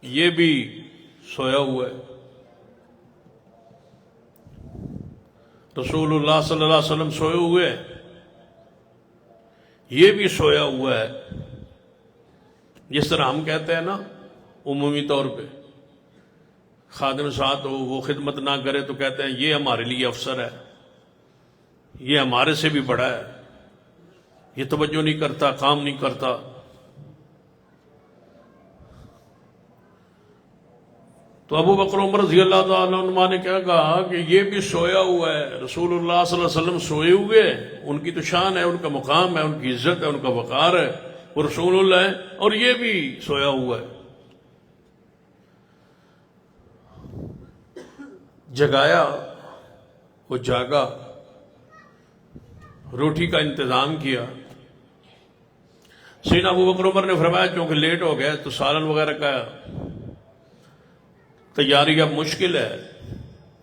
یہ بھی سویا ہوا ہے۔ رسول اللہ صلی اللہ علیہ وسلم سوئے ہوئے ہیں، یہ بھی سویا ہوا ہے۔ جس طرح ہم کہتے ہیں نا عمومی طور پہ، خادم ساتھ ہو وہ خدمت نہ کرے تو کہتے ہیں یہ ہمارے لیے افسر ہے، یہ ہمارے سے بھی بڑا ہے، یہ توجہ نہیں کرتا، کام نہیں کرتا۔ تو ابو بکر عمر رضی اللہ تعالیٰ عنہ نے کیا کہا کہ یہ بھی سویا ہوا ہے، رسول اللہ صلی اللہ علیہ وسلم سوئے ہوئے ہیں، ان کی تو شان ہے، ان کا مقام ہے، ان کی عزت ہے، ان کا وقار ہے، وہ رسول اللہ ہے، اور یہ بھی سویا ہوا ہے۔ جگایا، وہ جاگا، روٹی کا انتظام کیا. سیدنا ابو بکر عمر نے فرمایا چونکہ لیٹ ہو گیا تو سالن وغیرہ کا تیاری اب مشکل ہے،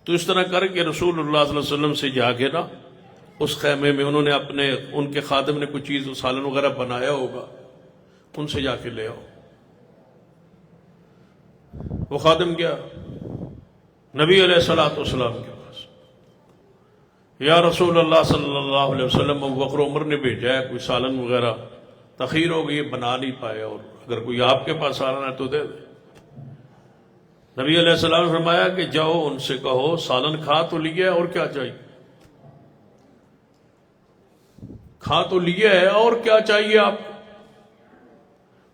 تو اس طرح کر کے رسول اللہ صلی اللہ علیہ وسلم سے جا کے نا اس خیمے میں انہوں نے ان کے خادم نے کچھ چیز سالن وغیرہ بنایا ہوگا، ان سے جا کے لے آؤ. وہ خادم گیا نبی علیہ الصلوۃ والسلام کے پاس. یا رسول اللہ صلی اللہ علیہ وسلم، ابو بکر عمر نے بھیجا ہے کوئی سالن وغیرہ تاخیر ہو گئی، بنا نہیں پائے، اور اگر کوئی آپ کے پاس سالن ہے تو دے دے. نبی علیہ السلام نے فرمایا کہ جاؤ ان سے کہو سالن کھا تو لیا ہے اور کیا چاہیے، کھا تو لیا ہے اور کیا چاہیے آپ.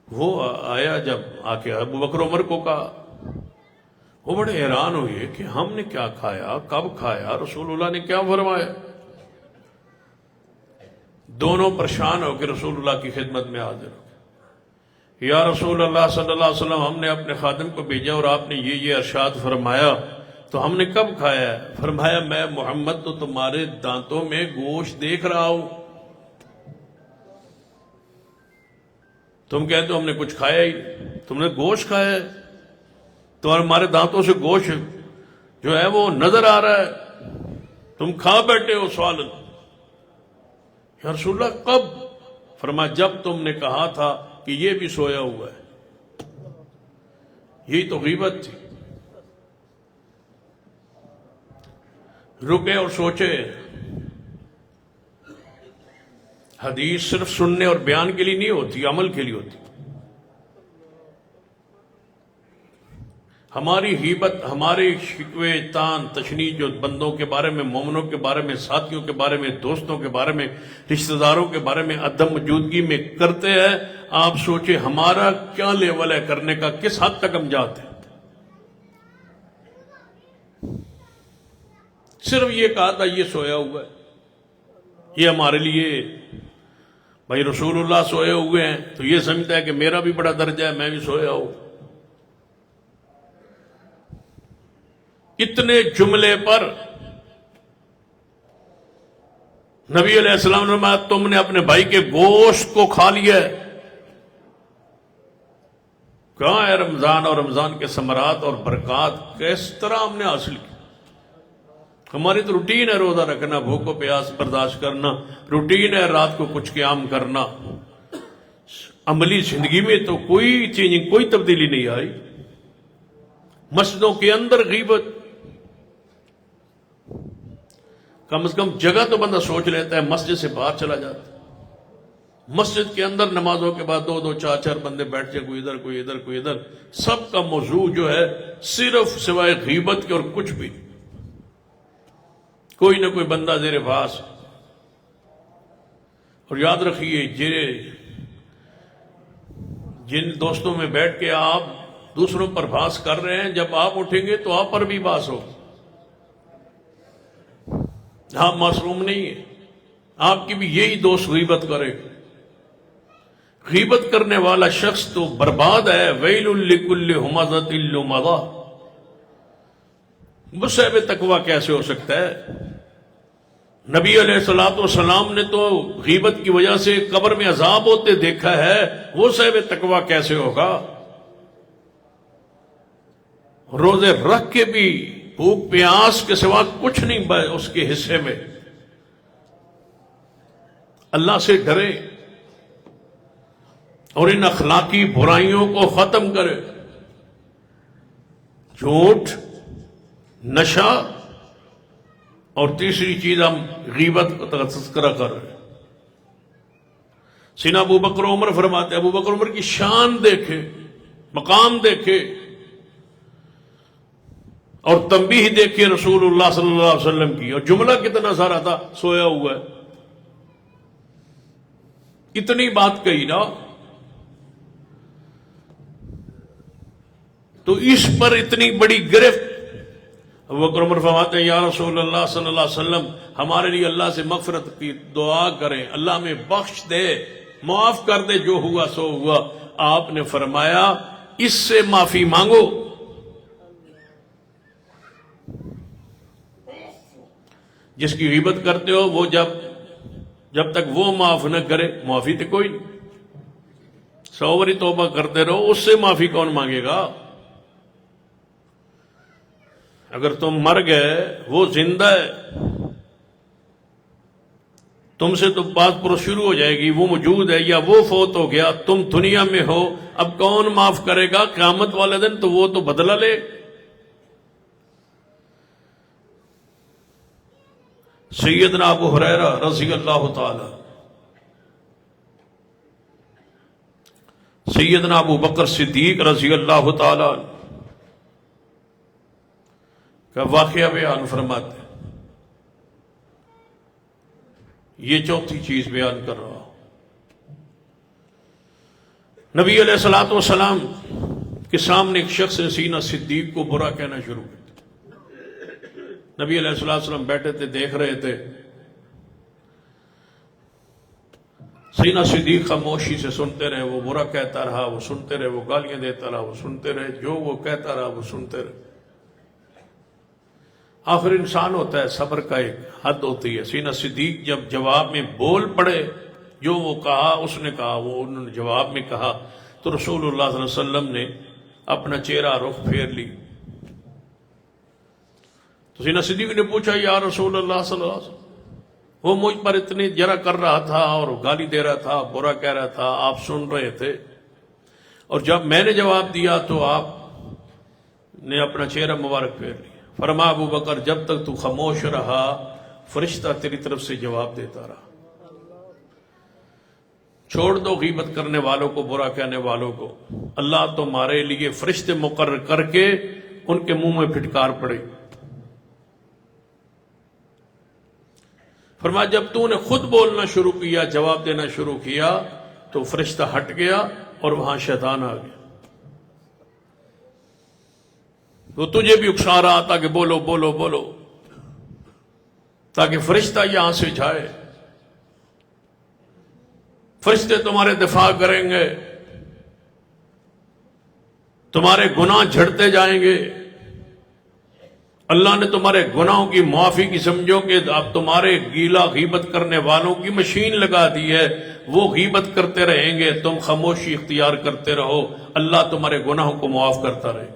وہ آیا، جب آ کے ابو بکر عمر کو کہا، وہ بڑے حیران ہوئے کہ ہم نے کیا کھایا، کب کھایا، رسول اللہ نے کیا فرمایا. دونوں پریشان ہو کے رسول اللہ کی خدمت میں حاضر ہو گئے. یا رسول اللہ صلی اللہ علیہ وسلم، ہم نے اپنے خادم کو بھیجا اور آپ نے یہ ارشاد فرمایا، تو ہم نے کب کھایا ہے؟ فرمایا میں محمد تو تمہارے دانتوں میں گوشت دیکھ رہا ہوں. تم کہتے ہو ہم نے کچھ کھایا ہی، تم نے گوشت کھایا ہے، تو ہمارے دانتوں سے گوشت جو ہے وہ نظر آ رہا ہے، تم کھا بیٹھے ہو سالن. یا رسول اللہ کب؟ فرمایا جب تم نے کہا تھا کہ یہ بھی سویا ہوا ہے. یہی تو غیبت تھی. رکے اور سوچے. حدیث صرف سننے اور بیان کے لیے نہیں ہوتی، عمل کے لیے ہوتی. ہماری غیبت، ہمارے شکوے تان تشنیع جو بندوں کے بارے میں، مومنوں کے بارے میں، ساتھیوں کے بارے میں، دوستوں کے بارے میں، رشتہ داروں کے بارے میں عدم موجودگی میں کرتے ہیں، آپ سوچیں ہمارا کیا لیول ہے کرنے کا، کس حد تک ہم جاتے ہیں. صرف یہ کہا تھا یہ سویا ہوا ہے، یہ ہمارے لیے بھائی رسول اللہ سوئے ہوئے ہیں تو یہ سمجھتا ہے کہ میرا بھی بڑا درجہ ہے، میں بھی سویا ہوں. اتنے جملے پر نبی علیہ السلام نے فرمایا تم نے اپنے بھائی کے گوشت کو کھا لیا ہے. کہاں ہے رمضان اور رمضان کے ثمرات اور برکات، کس طرح ہم نے حاصل کی. ہماری تو روٹین ہے روزہ رکھنا، بھوک و پیاس برداشت کرنا، روٹین ہے رات کو کچھ قیام کرنا. عملی زندگی میں تو کوئی چینجنگ، کوئی تبدیلی نہیں آئی. مسجدوں کے اندر غیبت، کم از کم جگہ تو بندہ سوچ لیتا ہے، مسجد سے باہر چلا جاتا ہے. مسجد کے اندر نمازوں کے بعد دو چار چار بندے بیٹھ جائے، کوئی ادھر کوئی ادھر کوئی ادھر، سب کا موضوع جو ہے صرف سوائے غیبت کے اور کچھ بھی. کوئی نہ کوئی بندہ زیر بحث. اور یاد رکھیے جن دوستوں میں بیٹھ کے آپ دوسروں پر بحث کر رہے ہیں، جب آپ اٹھیں گے تو آپ پر بھی بحث ہوگی. آپ معصوم نہیں ہیں، آپ کی بھی یہی دوست غیبت کرے. غیبت کرنے والا شخص تو برباد ہے. ویل لکل ہمزۃ لمزہ. مصحب تقوی کیسے ہو سکتا ہے؟ نبی علیہ الصلوۃ والسلام نے تو غیبت کی وجہ سے قبر میں عذاب ہوتے دیکھا ہے، وہ صاحب تقوی کیسے ہوگا؟ روزے رکھ کے بھی بھوک پیاس کے سوا کچھ نہیں اس کے حصے میں. اللہ سے ڈرے اور ان اخلاقی برائیوں کو ختم کرے. جھوٹ، نشہ، اور تیسری چیز ہم غیبت کا تذکرہ کر رہے ہیں. سیدنا ابو بکر عمر فرماتے ہیں، ابو بکر عمر کی شان دیکھے، مقام دیکھے اور تنبیہ دیکھے رسول اللہ صلی اللہ علیہ وسلم کی. اور جملہ کتنا سارا تھا، سویا ہوا ہے. اتنی بات کہی نا، تو اس پر اتنی بڑی گرفت. ابو بکر عمر فرماتے ہیں یا رسول اللہ صلی اللہ علیہ وسلم، ہمارے لیے اللہ سے مغفرت کی دعا کریں، اللہ میں بخش دے، معاف کر دے، جو ہوا سو ہوا. آپ نے فرمایا اس سے معافی مانگو. جس کی غیبت کرتے ہو وہ جب جب تک وہ معاف نہ کرے معافی تو کوئی نہیں. 100 باری توبہ کرتے رہو، اس سے معافی کون مانگے گا؟ اگر تم مر گئے، وہ زندہ ہے، تم سے تو بات پرو شروع ہو جائے گی، وہ موجود ہے یا وہ فوت ہو گیا، تم دنیا میں ہو، اب کون معاف کرے گا؟ قیامت والے دن تو وہ تو بدلہ لے. سیدنا ابو ہریرہ رضی اللہ تعالی، سیدنا ابو بکر صدیق رضی اللہ تعالی کا واقعہ بیان فرماتے ہیں. یہ چوتھی چیز بیان کر رہا ہوں. نبی علیہ الصلوۃ والسلام کے سامنے ایک شخص نے سینہ صدیق کو برا کہنا شروع کیا. نبی علیہ الصلوۃ والسلام بیٹھے تھے، دیکھ رہے تھے. سینہ صدیق خاموشی سے سنتے رہے، وہ برا کہتا رہا، وہ سنتے رہے، وہ گالیاں دیتا رہا، وہ سنتے رہے، جو وہ کہتا رہا وہ سنتے رہے. آخر انسان ہوتا ہے، صبر کا ایک حد ہوتی ہے. سینہ صدیق جب جواب میں بول پڑے، جو وہ کہا اس نے کہا، وہ انہوں نے جواب میں کہا، تو رسول اللہ صلی اللہ علیہ وسلم نے اپنا چہرہ رخ پھیر لی. تو سینہ صدیق نے پوچھا، یا رسول اللہ صلی اللہ علیہ وسلم، وہ مجھ پر اتنی جرا کر رہا تھا اور گالی دے رہا تھا، برا کہہ رہا تھا، آپ سن رہے تھے، اور جب میں نے جواب دیا تو آپ نے اپنا چہرہ مبارک پھیر لیا. فرما ابو بکر، جب تک تو خاموش رہا فرشتہ تیری طرف سے جواب دیتا رہا. چھوڑ دو غیبت کرنے والوں کو، برا کہنے والوں کو. اللہ تمہارے لیے فرشتے مقرر کر کے ان کے منہ میں پھٹکار پڑے. فرمایا جب تو نے خود بولنا شروع کیا، جواب دینا شروع کیا، تو فرشتہ ہٹ گیا اور وہاں شیطان آ گیا. وہ تجھے بھی اکسا رہا تھا کہ بولو بولو بولو، تاکہ فرشتہ یہاں سے جائے. فرشتے تمہارے دفاع کریں گے، تمہارے گناہ جھڑتے جائیں گے. اللہ نے تمہارے گناہوں کی معافی کی، سمجھو کہ اب تمہارے گیلا غیبت کرنے والوں کی مشین لگا دی ہے. وہ غیبت کرتے رہیں گے، تم خاموشی اختیار کرتے رہو، اللہ تمہارے گناہوں کو معاف کرتا رہے.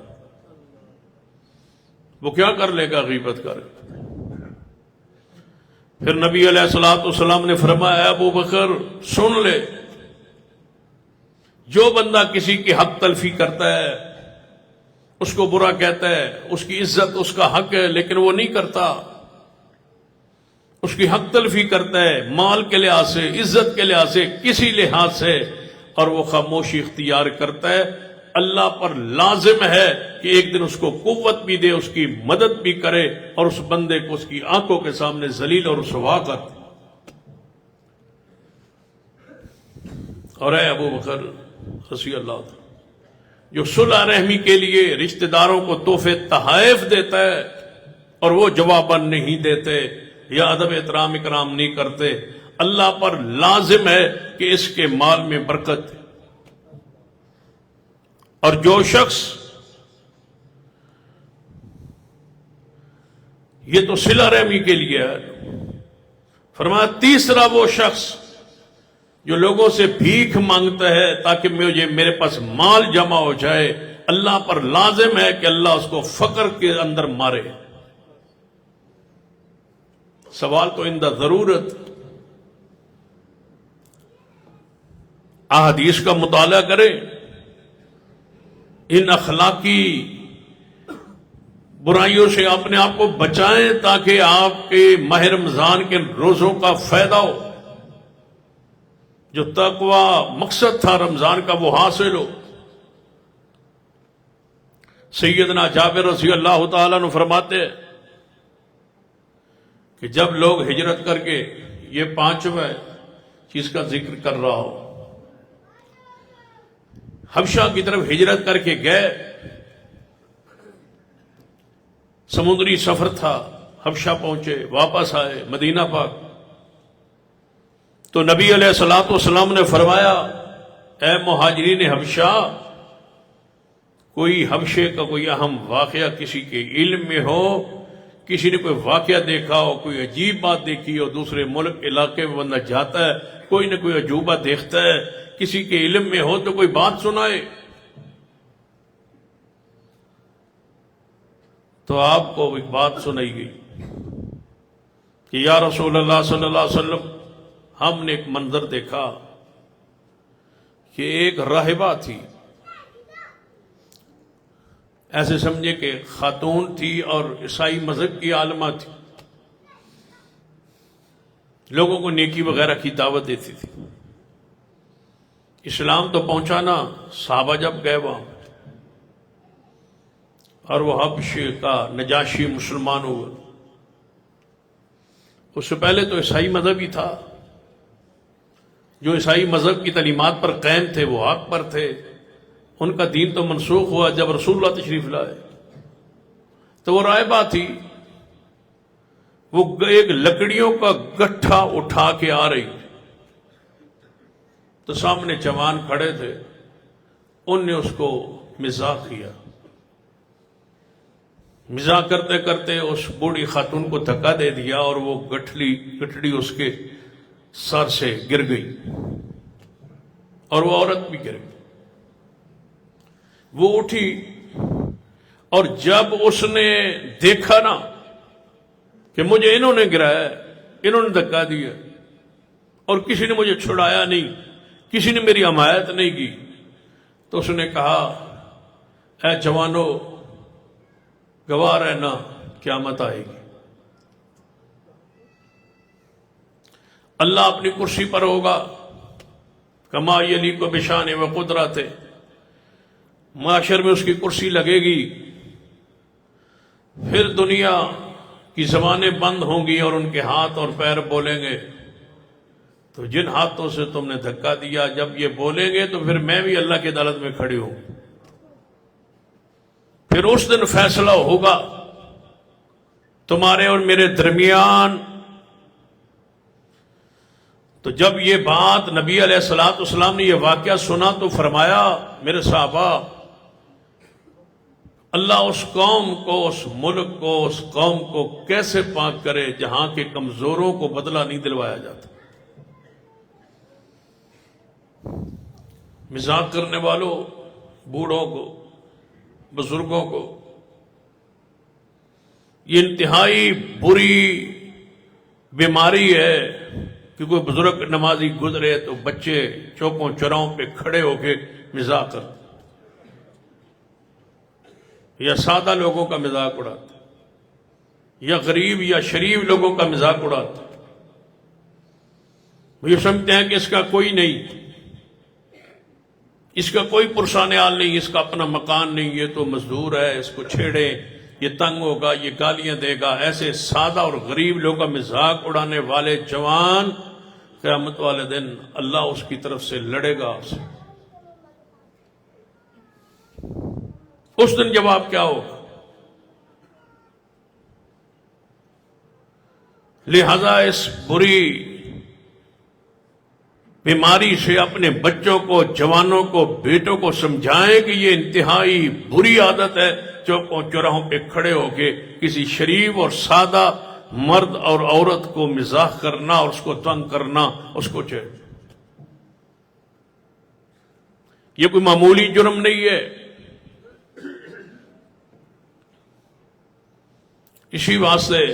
وہ کیا کر لے گا؟ غیبت کر. پھر نبی علیہ الصلوۃ والسلام نے فرمایا، ابو بکر سن لے، جو بندہ کسی کی حق تلفی کرتا ہے، اس کو برا کہتا ہے، اس کی عزت اس کا حق ہے لیکن وہ نہیں کرتا، اس کی حق تلفی کرتا ہے مال کے لحاظ سے، عزت کے لحاظ سے، کسی لحاظ سے، اور وہ خاموشی اختیار کرتا ہے، اللہ پر لازم ہے کہ ایک دن اس کو قوت بھی دے، اس کی مدد بھی کرے، اور اس بندے کو اس کی آنکھوں کے سامنے ذلیل اور رسوا کر دے. اور اے ابو بکر رضی اللہ عنہ، جو صلح رحمی کے لیے رشتہ داروں کو تحفے تحائف دیتا ہے اور وہ جواباً نہیں دیتے یا ادب احترام اکرام نہیں کرتے، اللہ پر لازم ہے کہ اس کے مال میں برکت. اور جو شخص، یہ تو صلہ رحمی کے لیے ہے، فرمایا تیسرا وہ شخص جو لوگوں سے بھیک مانگتا ہے تاکہ میرے پاس مال جمع ہو جائے، اللہ پر لازم ہے کہ اللہ اس کو فقر کے اندر مارے. سوال تو اندہ ضرورت، احادیث کا مطالعہ کریں، ان اخلاقی برائیوں سے اپنے آپ کو بچائیں تاکہ آپ کے ماہ رمضان کے روزوں کا فائدہ ہو. جو تقوی مقصد تھا رمضان کا وہ حاصل ہو. سیدنا جابر رضی اللہ تعالیٰ عنہ فرماتے ہیں کہ جب لوگ ہجرت کر کے، یہ 5واں چیز کا ذکر کر رہا ہوں، حبشہ کی طرف ہجرت کر کے گئے، سمندری سفر تھا، حبشہ پہنچے، واپس آئے مدینہ پاک، تو نبی علیہ الصلوۃ والسلام نے فرمایا، اے مہاجرین حبشہ، کوئی حبشے کا کوئی اہم واقعہ کسی کے علم میں ہو کسی نے کوئی واقعہ دیکھا ہو، کوئی عجیب بات دیکھی ہو، دوسرے ملک علاقے میں بندہ جاتا ہے، کوئی نہ کوئی عجوبہ دیکھتا ہے، کسی کے علم میں ہو تو کوئی بات سنائے، تو آپ کو ایک بات سنائی گئی کہ یا رسول اللہ صلی اللہ علیہ وسلم، ہم نے ایک منظر دیکھا کہ ایک راہبہ تھی، ایسے سمجھے کہ خاتون تھی اور عیسائی مذہب کی عالمہ تھی، لوگوں کو نیکی وغیرہ کی دعوت دیتی تھی، اسلام تو پہنچانا، صحابہ جب گئے وہاں اور وہ حبشے کا نجاشی مسلمان ہوا، اس سے پہلے تو عیسائی مذہب ہی تھا، جو عیسائی مذہب کی تعلیمات پر قائم تھے وہ حق پر تھے، ان کا دین تو منسوخ ہوا جب رسول اللہ تشریف لائے، تو وہ راہبہ تھی، وہ ایک لکڑیوں کا گٹھا اٹھا کے آ رہی، تو سامنے جوان کھڑے تھے، ان نے اس کو مزاح کیا، مزاح کرتے کرتے اس بوڑھی خاتون کو دھکا دے دیا اور وہ گٹھڑی اس کے سر سے گر گئی اور وہ عورت بھی گر گئی۔ وہ اٹھی اور جب اس نے دیکھا نا کہ مجھے انہوں نے گرایا، انہوں نے دھکا دیا اور کسی نے مجھے چھڑایا نہیں، کسی نے میری حمایت نہیں کی، تو اس نے کہا اے جوانو، گواہ رہنا قیامت آئے گی، اللہ اپنی کرسی پر ہوگا، کما یلیق بشان و قدرت، معاشر میں اس کی کرسی لگے گی، پھر دنیا کی زبانیں بند ہوں گی اور ان کے ہاتھ اور پیر بولیں گے، تو جن ہاتھوں سے تم نے دھکا دیا جب یہ بولیں گے تو پھر میں بھی اللہ کی عدالت میں کھڑی ہوں، پھر اس دن فیصلہ ہوگا تمہارے اور میرے درمیان۔ تو جب یہ بات نبی علیہ السلام نے یہ واقعہ سنا تو فرمایا میرے صحابہ، اللہ اس قوم کو، اس ملک کو، اس قوم کو کیسے پاک کرے جہاں کے کمزوروں کو بدلہ نہیں دلوایا جاتا۔ مزاح کرنے والوں، بوڑھوں کو، بزرگوں کو، یہ انتہائی بری بیماری ہے کہ کوئی بزرگ نمازی گزرے تو بچے چوکوں چوراہوں پہ کھڑے ہو کے مزاح کرتے، یا سادہ لوگوں کا مذاق اڑاتا، یا غریب یا شریف لوگوں کا مذاق اڑاتا، وہ یہ سمجھتے ہیں کہ اس کا کوئی نہیں، اس کا کوئی پرسان حال نہیں، اس کا اپنا مکان نہیں، یہ تو مزدور ہے، اس کو چھیڑیں، یہ تنگ ہوگا، یہ گالیاں دے گا۔ ایسے سادہ اور غریب لوگوں کا مذاق اڑانے والے جوان، قیامت والے دن اللہ اس کی طرف سے لڑے گا اسے۔ اس دن جواب کیا ہوگا؟ لہذا اس بری بیماری سے اپنے بچوں کو، جوانوں کو، بیٹوں کو سمجھائیں کہ یہ انتہائی بری عادت ہے چوکوں چوراہوں پہ کھڑے ہو کے کسی شریف اور سادہ مرد اور عورت کو مزاح کرنا اور اس کو تنگ کرنا، اس کو چھیڑ۔ یہ کوئی معمولی جرم نہیں ہے۔ اسی واسطے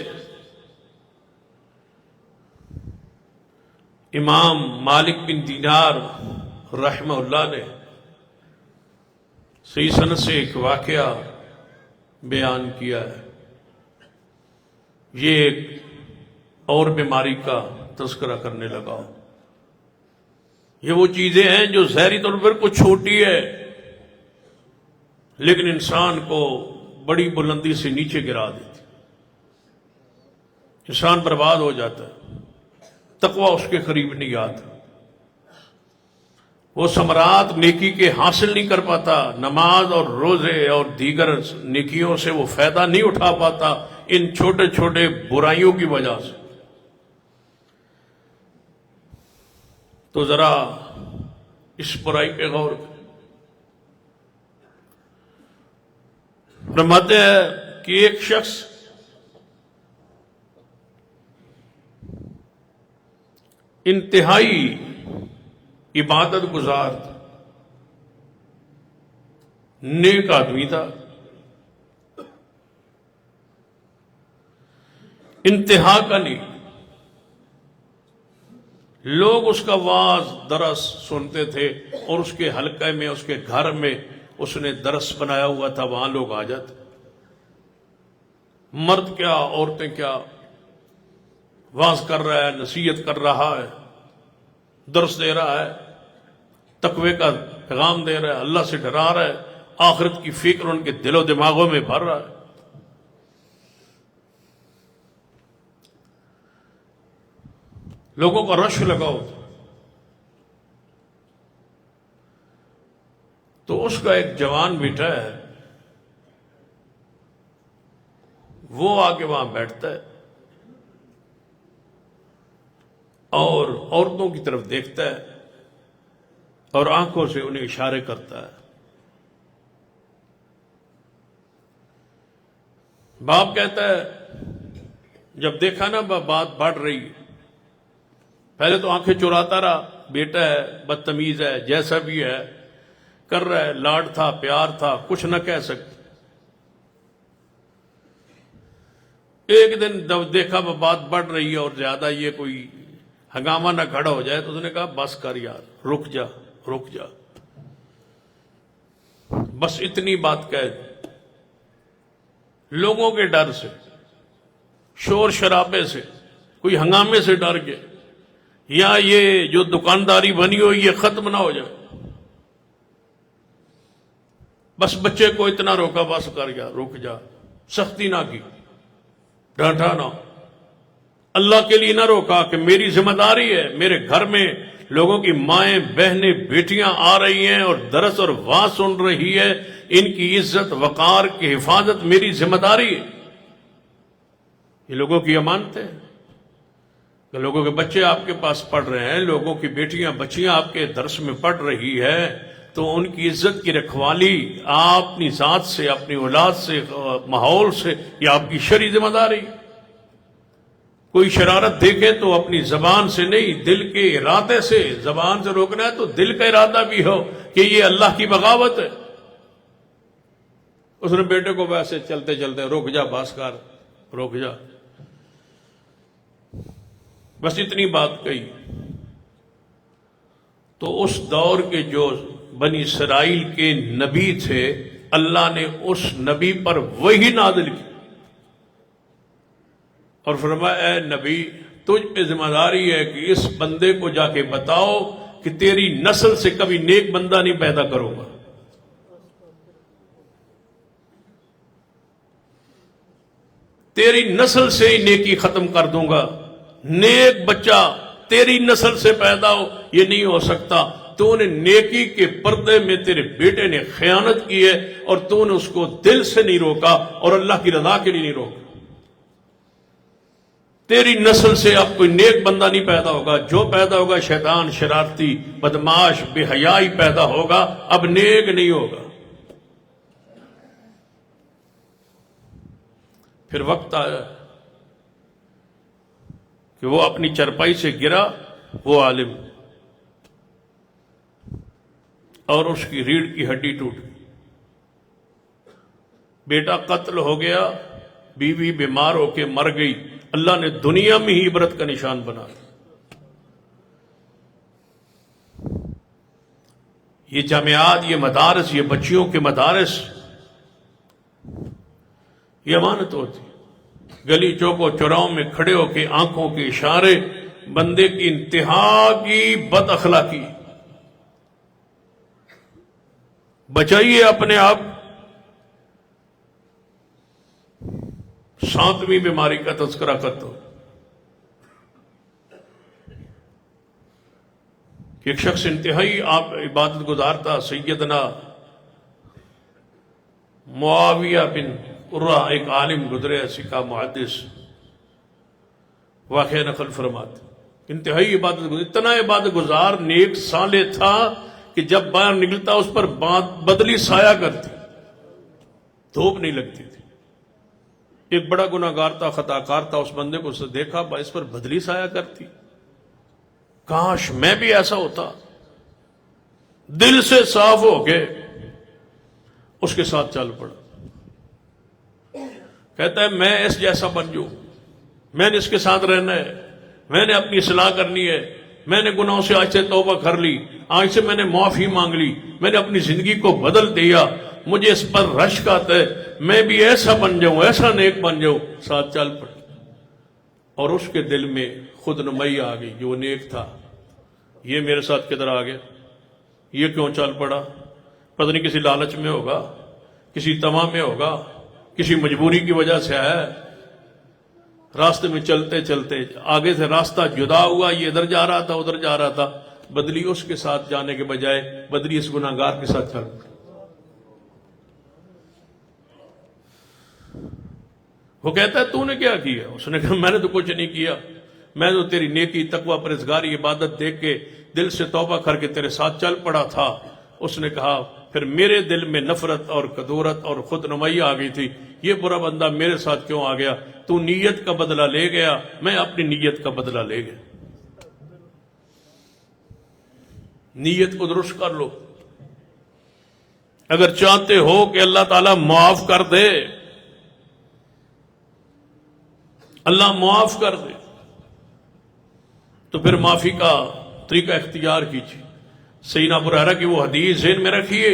امام مالک بن دینار رحمہ اللہ نے صحیح سند سے ایک واقعہ بیان کیا ہے۔ یہ ایک اور بیماری کا تذکرہ کرنے لگا۔ یہ وہ چیزیں ہیں جو ظاہری طور پر کچھ چھوٹی ہے لیکن انسان کو بڑی بلندی سے نیچے گرا دیتی، انسان برباد ہو جاتا ہے، تقوی اس کے قریب نہیں آتا، وہ ثمرات نیکی کے حاصل نہیں کر پاتا، نماز اور روزے اور دیگر نیکیوں سے وہ فائدہ نہیں اٹھا پاتا ان چھوٹے چھوٹے برائیوں کی وجہ سے۔ تو ذرا اس برائی پہ غور کریں۔ فرماتے ہیں کہ ایک شخص انتہائی عبادت گزار تھا، نیک آدمی تھا، انتہا کا نیک۔ لوگ اس کا واعظ درس سنتے تھے، اور اس کے حلقے میں، اس کے گھر میں اس نے درس بنایا ہوا تھا، وہاں لوگ آ جاتے، مرد کیا عورتیں کیا، واعظ کر رہا ہے، نصیحت کر رہا ہے، درس دے رہا ہے، تقوی کا پیغام دے رہا ہے، اللہ سے ڈرا رہا ہے، آخرت کی فکر ان کے دل و دماغوں میں بھر رہا ہے۔ لوگوں کا رش لگاؤ، تو اس کا ایک جوان بیٹا ہے، وہ آ کے وہاں بیٹھتا ہے اور عورتوں کی طرف دیکھتا ہے اور آنکھوں سے انہیں اشارے کرتا ہے۔ باپ کہتا ہے، جب دیکھا نا بات بڑھ رہی، پہلے تو آنکھیں چراتا رہا، بیٹا ہے، بدتمیز ہے، جیسا بھی ہے کر رہا ہے، لاڈ تھا، پیار تھا، کچھ نہ کہہ سکتے۔ ایک دن جب دیکھا بات بڑھ رہی ہے اور زیادہ یہ کوئی ہنگامہ نہ کھڑا ہو جائے، تو اس نے کہا بس کر یار، رک جا رک جا، بس اتنی بات کہہ۔ لوگوں کے ڈر سے، شور شرابے سے، کوئی ہنگامے سے ڈر گئے، یا یہ جو دکانداری بنی ہوئی یہ ختم نہ ہو جائے، بس بچے کو اتنا روکا، بس کر گیا، رک جا، سختی نہ کی، ڈانٹا نہ، اللہ کے لیے نہ روکا کہ میری ذمہ داری ہے، میرے گھر میں لوگوں کی مائیں بہنیں بیٹیاں آ رہی ہیں اور درس اور واعظ سن رہی ہے، ان کی عزت وقار کی حفاظت میری ذمہ داری ہے۔ یہ لوگوں کی امانت ہے کہ لوگوں کے بچے آپ کے پاس پڑھ رہے ہیں، لوگوں کی بیٹیاں بچیاں آپ کے درس میں پڑھ رہی ہے، تو ان کی عزت کی رکھوالی آپ اپنی ذات سے، اپنی اولاد سے، ماحول سے، یہ آپ کی شرعی ذمہ داری۔ کوئی شرارت دیکھے تو اپنی زبان سے نہیں، دل کے ارادے سے، زبان سے روکنا ہے تو دل کا ارادہ بھی ہو کہ یہ اللہ کی بغاوت ہے۔ اس نے بیٹے کو ویسے چلتے چلتے، رک جا بس کر، رک جا، بس اتنی بات کہی۔ تو اس دور کے جو بنی اسرائیل کے نبی تھے، اللہ نے اس نبی پر وحی نازل کی اور فرمایا، اے نبی، تجھ پہ ذمہ داری ہے کہ اس بندے کو جا کے بتاؤ کہ تیری نسل سے کبھی نیک بندہ نہیں پیدا کروں گا۔ تیری نسل سے ہی نیکی ختم کر دوں گا، نیک بچہ تیری نسل سے پیدا ہو یہ نہیں ہو سکتا۔ تو نے نیکی کے پردے میں تیرے بیٹے نے خیانت کی ہے، اور تو نے اس کو دل سے نہیں روکا اور اللہ کی رضا کے لیے نہیں روکا۔ تیری نسل سے اب کوئی نیک بندہ نہیں پیدا ہوگا، جو پیدا ہوگا شیطان، شرارتی، بدماش، بے حیائی پیدا ہوگا، اب نیک نہیں ہوگا۔ پھر وقت آیا کہ وہ اپنی چرپائی سے گرا، وہ عالم، اور اس کی ریڑھ کی ہڈی ٹوٹ گئی، بیٹا قتل ہو گیا، بیوی بیمار ہو کے مر گئی، اللہ نے دنیا میں ہی عبرت کا نشان بنا دیا۔ یہ جامعات، یہ مدارس، یہ بچیوں کے مدارس، یہ امانت ہوتی۔ گلی چوکوں چوراہوں میں کھڑے ہو کے آنکھوں کے اشارے، بندے کی انتہا کی بد اخلاقی۔ بچائیے اپنے آپ۔ 7ویں بیماری کا تذکرہ کرتا ہوں کہ ایک شخص انتہائی آپ عبادت گزار تھا، سیدنا معاویہ بن قرہ، ایک عالم گزرے، سکھا محدث، واقعہ نقل فرماتے، انتہائی عبادت گزار، اتنا عبادت گزار، نیک صالح تھا کہ جب باہر نکلتا اس پر بدلی سایہ کرتی، دھوپ نہیں لگتی تھی۔ ایک بڑا گناہگار تھا، خطا کار تھا، اس بندے کو اس نے دیکھا، اس پر بدلی سایہ کرتی، کاش میں بھی ایسا ہوتا. دل سے صاف ہو کے اس کے ساتھ چل پڑا. کہتا ہے میں اس جیسا بن جاؤں, میں نے اس کے ساتھ رہنا ہے, میں نے اپنی اصلاح کرنی ہے, میں نے گناہوں سے آج سے توبہ کر لی, آج سے میں نے معافی مانگ لی, میں نے اپنی زندگی کو بدل دیا, مجھے اس پر رشک آتا ہے, میں بھی ایسا بن جاؤں, ایسا نیک بن جاؤں. ساتھ چل پڑے اور اس کے دل میں خود نمائی آ گئی. جو نیک تھا یہ میرے ساتھ کدھر آ گیا, یہ کیوں چل پڑا؟ پتہ نہیں کسی لالچ میں ہوگا, کسی تما میں ہوگا, کسی مجبوری کی وجہ سے ہے. راستے میں چلتے چلتے آگے سے راستہ جدا ہوا, یہ ادھر جا رہا تھا ادھر جا رہا تھا, بدلی اس کے ساتھ جانے کے بجائے بدلی اس گناہگار کے ساتھ چل پڑی. وہ کہتا ہے تو نے کیا کیا؟ اس نے کہا میں نے تو کچھ نہیں کیا, میں تو تیری نیکی تقوی پرہیزگاری عبادت دیکھ کے دل سے توبہ کر کے تیرے ساتھ چل پڑا تھا. اس نے کہا پھر میرے دل میں نفرت اور کدورت اور خود نمائی آ گئی تھی, یہ برا بندہ میرے ساتھ کیوں آ گیا؟ تو نیت کا بدلہ لے گیا, میں اپنی نیت کا بدلہ لے گیا. نیت کو درست کر لو. اگر چاہتے ہو کہ اللہ تعالیٰ معاف کر دے, اللہ معاف کر دے, تو پھر معافی کا طریقہ اختیار کیجیے. سیدنا ابو ہریرہ کی وہ حدیث ذہن میں رکھیے.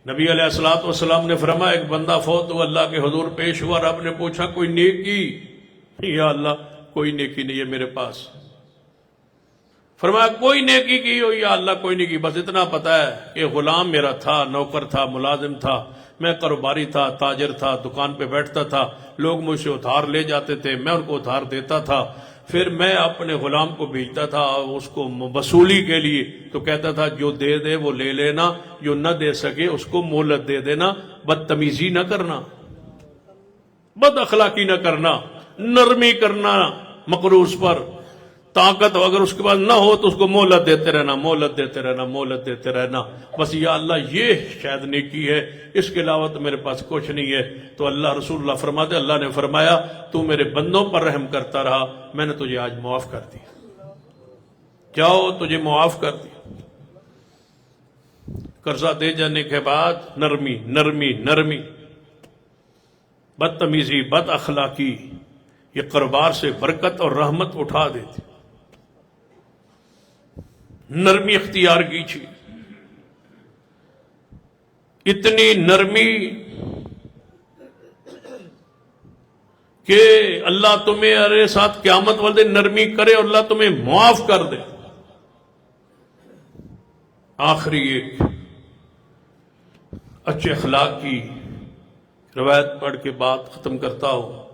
نبی علیہ الصلوۃ والسلام نے فرمایا ایک بندہ فوت ہوا, اللہ کے حضور پیش ہوا, رب نے پوچھا کوئی نیکی؟ یا اللہ کوئی نیکی نہیں ہے میرے پاس. فرمایا کوئی نیکی کی ہو؟ یا اللہ کوئی نہیں کی, بس اتنا پتا ہے کہ غلام میرا تھا, نوکر تھا, ملازم تھا, میں کاروباری تھا, تاجر تھا, دکان پہ بیٹھتا تھا, لوگ مجھ سے ادھار لے جاتے تھے, میں ان کو ادھار دیتا تھا, پھر میں اپنے غلام کو بھیجتا تھا اس کو وصولی کے لیے, تو کہتا تھا جو دے دے وہ لے لینا, جو نہ دے سکے اس کو مہلت دے دینا, بدتمیزی نہ کرنا, بد اخلاقی نہ کرنا, نرمی کرنا مقروض پر. طاقت اگر اس کے پاس نہ ہو تو اس کو مہلت دیتے رہنا, مہلت دیتے رہنا, مہلت دیتے رہنا. بس یا اللہ یہ شاید نیکی ہے, اس کے علاوہ تو میرے پاس کچھ نہیں ہے. تو اللہ رسول اللہ فرماتے, اللہ نے فرمایا تو میرے بندوں پر رحم کرتا رہا, میں نے تجھے آج معاف کر دیا. جاؤ تجھے معاف کر دیا. قرضہ دے جانے کے بعد نرمی نرمی نرمی, بدتمیزی بد اخلاقی یہ کاروبار سے برکت اور رحمت اٹھا دیتی. نرمی اختیار کیجیے. اتنی نرمی کہ اللہ تمہارے ساتھ قیامت والے دن نرمی کرے اور اللہ تمہیں معاف کر دے. آخری ایک اچھے اخلاق کی روایت پڑھ کے بات ختم کرتا ہوں.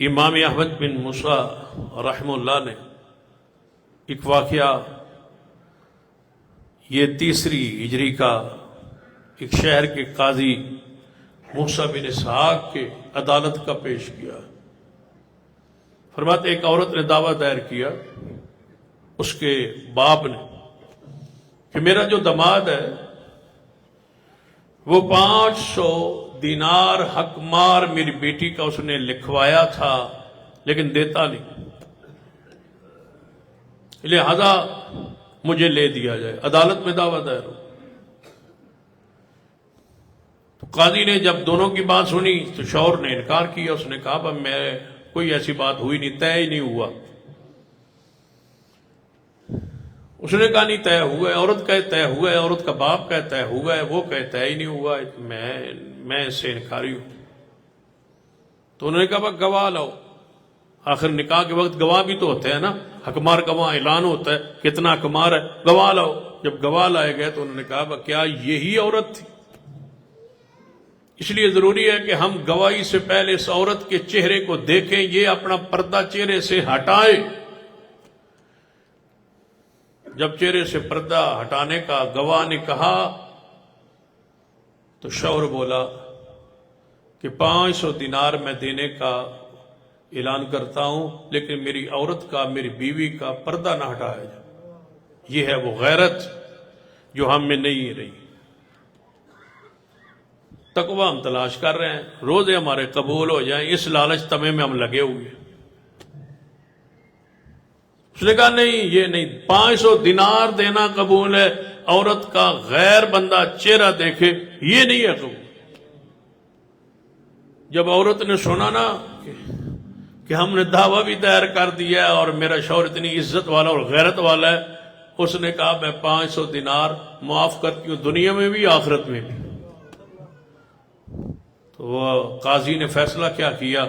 امام احمد بن موسیٰ رحمہ اللہ نے ایک واقعہ, یہ 3 ہجری کا ایک شہر کے قاضی موسیٰ بن اسحاق کے عدالت کا پیش کیا. فرماتے ایک عورت نے دعویٰ دائر کیا اس کے باپ نے کہ میرا جو داماد ہے وہ 500 دینار حق مار میری بیٹی کا اس نے لکھوایا تھا لیکن دیتا نہیں, لہذا مجھے لے دیا جائے. عدالت میں دعویٰ دائر ہو. تو قاضی نے جب دونوں کی بات سنی تو شوہر نے انکار کیا. اس نے کہا میں کوئی ایسی بات ہوئی نہیں, طے ہی نہیں ہوا. اس نے کہا نہیں طے ہوا ہے, عورت کا طے ہوا ہے, عورت کا باپ کا طے ہوا ہے, وہ کہ طے ہی نہیں ہوا, میں اس سے انکاری ہوں. تو انہوں نے کہا گواہ لاؤ. آخر نکاح کے وقت گواہ بھی تو ہوتے ہیں نا, حکمار گواہ اعلان ہوتا ہے کتنا حکمار ہے, گواہ لاؤ. جب گواہ لائے گئے تو انہوں نے کہا کیا یہی عورت تھی؟ اس لیے ضروری ہے کہ ہم گواہی سے پہلے اس عورت کے چہرے کو دیکھیں, یہ اپنا پردہ چہرے سے ہٹائے. جب چہرے سے پردہ ہٹانے کا گواہ نے کہا تو شوہر بولا کہ 500 دینار میں دینے کا اعلان کرتا ہوں, لیکن میری عورت کا, میری بیوی کا پردہ نہ ہٹایا جائے. یہ ہے وہ غیرت جو ہم میں نہیں رہی. تقویٰ ہم تلاش کر رہے ہیں، روزے ہمارے قبول ہو جائیں، اس لالچ تمے میں ہم لگے ہوئے۔ اس نے کہا نہیں، یہ نہیں، 500 دینار دینا قبول ہے، عورت کا غیر بندہ چہرہ دیکھے یہ نہیں ہے قبول۔ جب عورت نے سنا نا کہ ہم نے دعویٰ بھی دائر کر دیا ہے اور میرا شوہر اتنی عزت والا اور غیرت والا ہے، اس نے کہا میں 500 دینار معاف کرتی ہوں، دنیا میں بھی آخرت میں بھی۔ تو وہ قاضی نے فیصلہ کیا کیا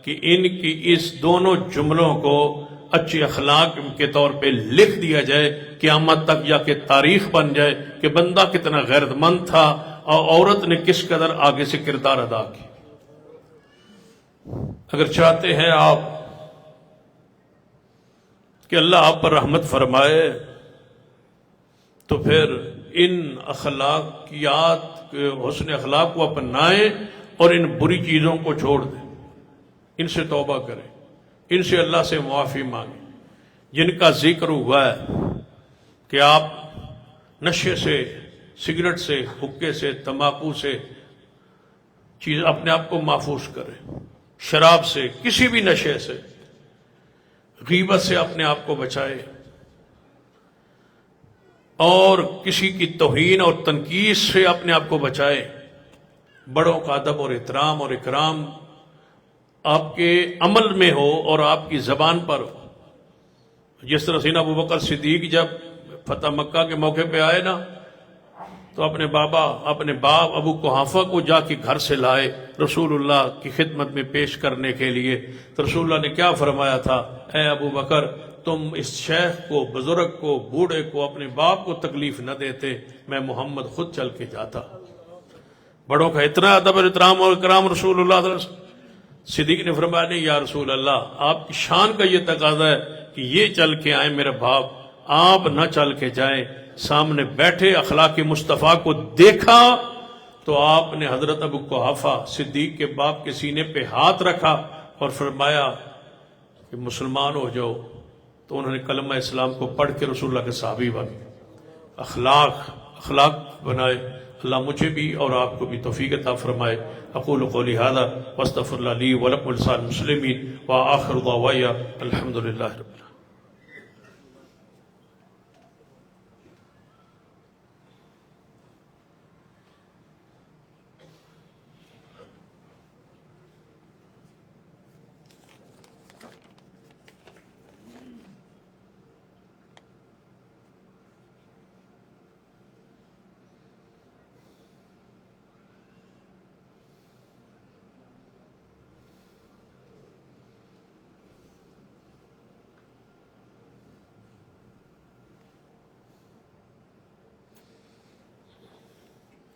کہ ان کی اس دونوں جملوں کو اچھے اخلاق کے طور پہ لکھ دیا جائے، قیامت تک جا کے تاریخ بن جائے کہ بندہ کتنا غیرت مند تھا اور عورت نے کس قدر آگے سے کردار ادا کی۔ اگر چاہتے ہیں آپ کہ اللہ آپ پر رحمت فرمائے تو پھر ان اخلاقیات حسن اخلاق کو اپنائیں اور ان بری چیزوں کو چھوڑ دیں، ان سے توبہ کریں، ان سے اللہ سے معافی مانگیں۔ جن کا ذکر ہوا ہے کہ آپ نشے سے، سگریٹ سے، حقے سے، تمباکو سے چیز اپنے آپ کو محفوظ کریں، شراب سے، کسی بھی نشے سے، غیبت سے اپنے آپ کو بچائے، اور کسی کی توہین اور تنقید سے اپنے آپ کو بچائے۔ بڑوں کا ادب اور احترام اور اکرام آپ کے عمل میں ہو اور آپ کی زبان پر ہو۔ جس طرح سیدنا ابو بکر صدیق جب فتح مکہ کے موقع پہ آئے نا تو اپنے باپ ابو قحافہ کو جا کے گھر سے لائے رسول اللہ کی خدمت میں پیش کرنے کے لیے۔ تو رسول اللہ نے کیا فرمایا تھا؟ اے ابو بکر، تم اس شیخ کو، بزرگ کو، بوڑھے کو، اپنے باپ کو تکلیف نہ دیتے، میں محمد خود چل کے جاتا۔ بڑوں کا اتنا ادب اور احترام اور اکرام رسول اللہ صلی اللہ علیہ وسلم۔ صدیق نے فرمایا نہیں یا رسول اللہ، آپ کی شان کا یہ تقاضا ہے کہ یہ چل کے آئیں میرے باپ، آپ نہ چل کے جائیں۔ سامنے بیٹھے اخلاق مصطفیٰ کو دیکھا تو آپ نے حضرت ابو قحافہ صدیق کے باپ کے سینے پہ ہاتھ رکھا اور فرمایا کہ مسلمان ہو جاؤ۔ تو انہوں نے کلمہ اسلام کو پڑھ کے رسول اللہ کے صحابی بنے۔ اخلاق بنائے۔ اللہ مجھے بھی اور آپ کو بھی توفیق عطا فرمائے۔ اقول قولی ھذا واستغفر اللہ لی ولکم ولسائر المسلمین وآخر دعوایا الحمد للہ رب العالمین۔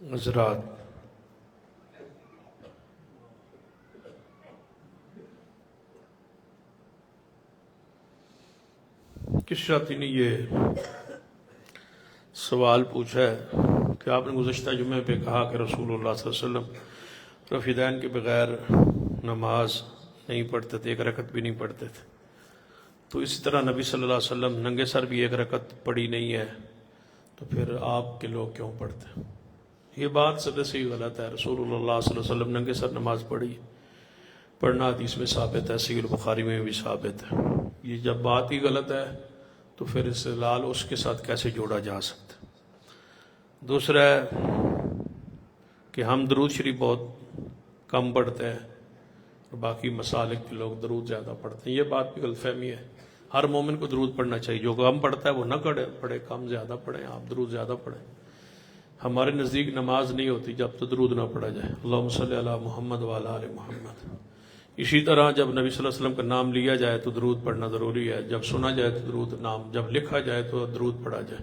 حضرات، کس شاطی نے یہ سوال پوچھا ہے کہ آپ نے گزشتہ جمعے پہ کہا کہ رسول اللہ صلی اللہ علیہ وسلم رفیدین کے بغیر نماز نہیں پڑھتے تھے، ایک رکعت بھی نہیں پڑھتے تھے، تو اسی طرح نبی صلی اللہ علیہ وسلم ننگے سر بھی ایک رکعت پڑھی نہیں ہے، تو پھر آپ کے لوگ کیوں پڑھتے ہیں؟ یہ بات سب سے ہی غلط ہے۔ رسول اللہ صلی اللہ علیہ وسلم ننگے سر نماز پڑھنا حدیث میں ثابت ہے، صحیح البخاری میں بھی ثابت ہے۔ یہ جب بات ہی غلط ہے تو پھر استدلال اس کے ساتھ کیسے جوڑا جا سکتا ہے؟ دوسرا ہے کہ ہم درود شریف بہت کم پڑھتے ہیں اور باقی مسالک کے لوگ درود زیادہ پڑھتے ہیں، یہ بات بھی غلط فہمی ہے۔ ہر مومن کو درود پڑھنا چاہیے، جو کم پڑھتا ہے وہ نہ پڑھے، کم زیادہ پڑھیں، آپ درود زیادہ پڑھیں۔ ہمارے نزدیک نماز نہیں ہوتی جب تو درود نہ پڑھا جائے، اللہم صلی علی محمد وعلی آل محمد۔ اسی طرح جب نبی صلی اللہ علیہ وسلم کا نام لیا جائے تو درود پڑھنا ضروری ہے، جب سنا جائے تو درود، نام جب لکھا جائے تو درود پڑھا جائے۔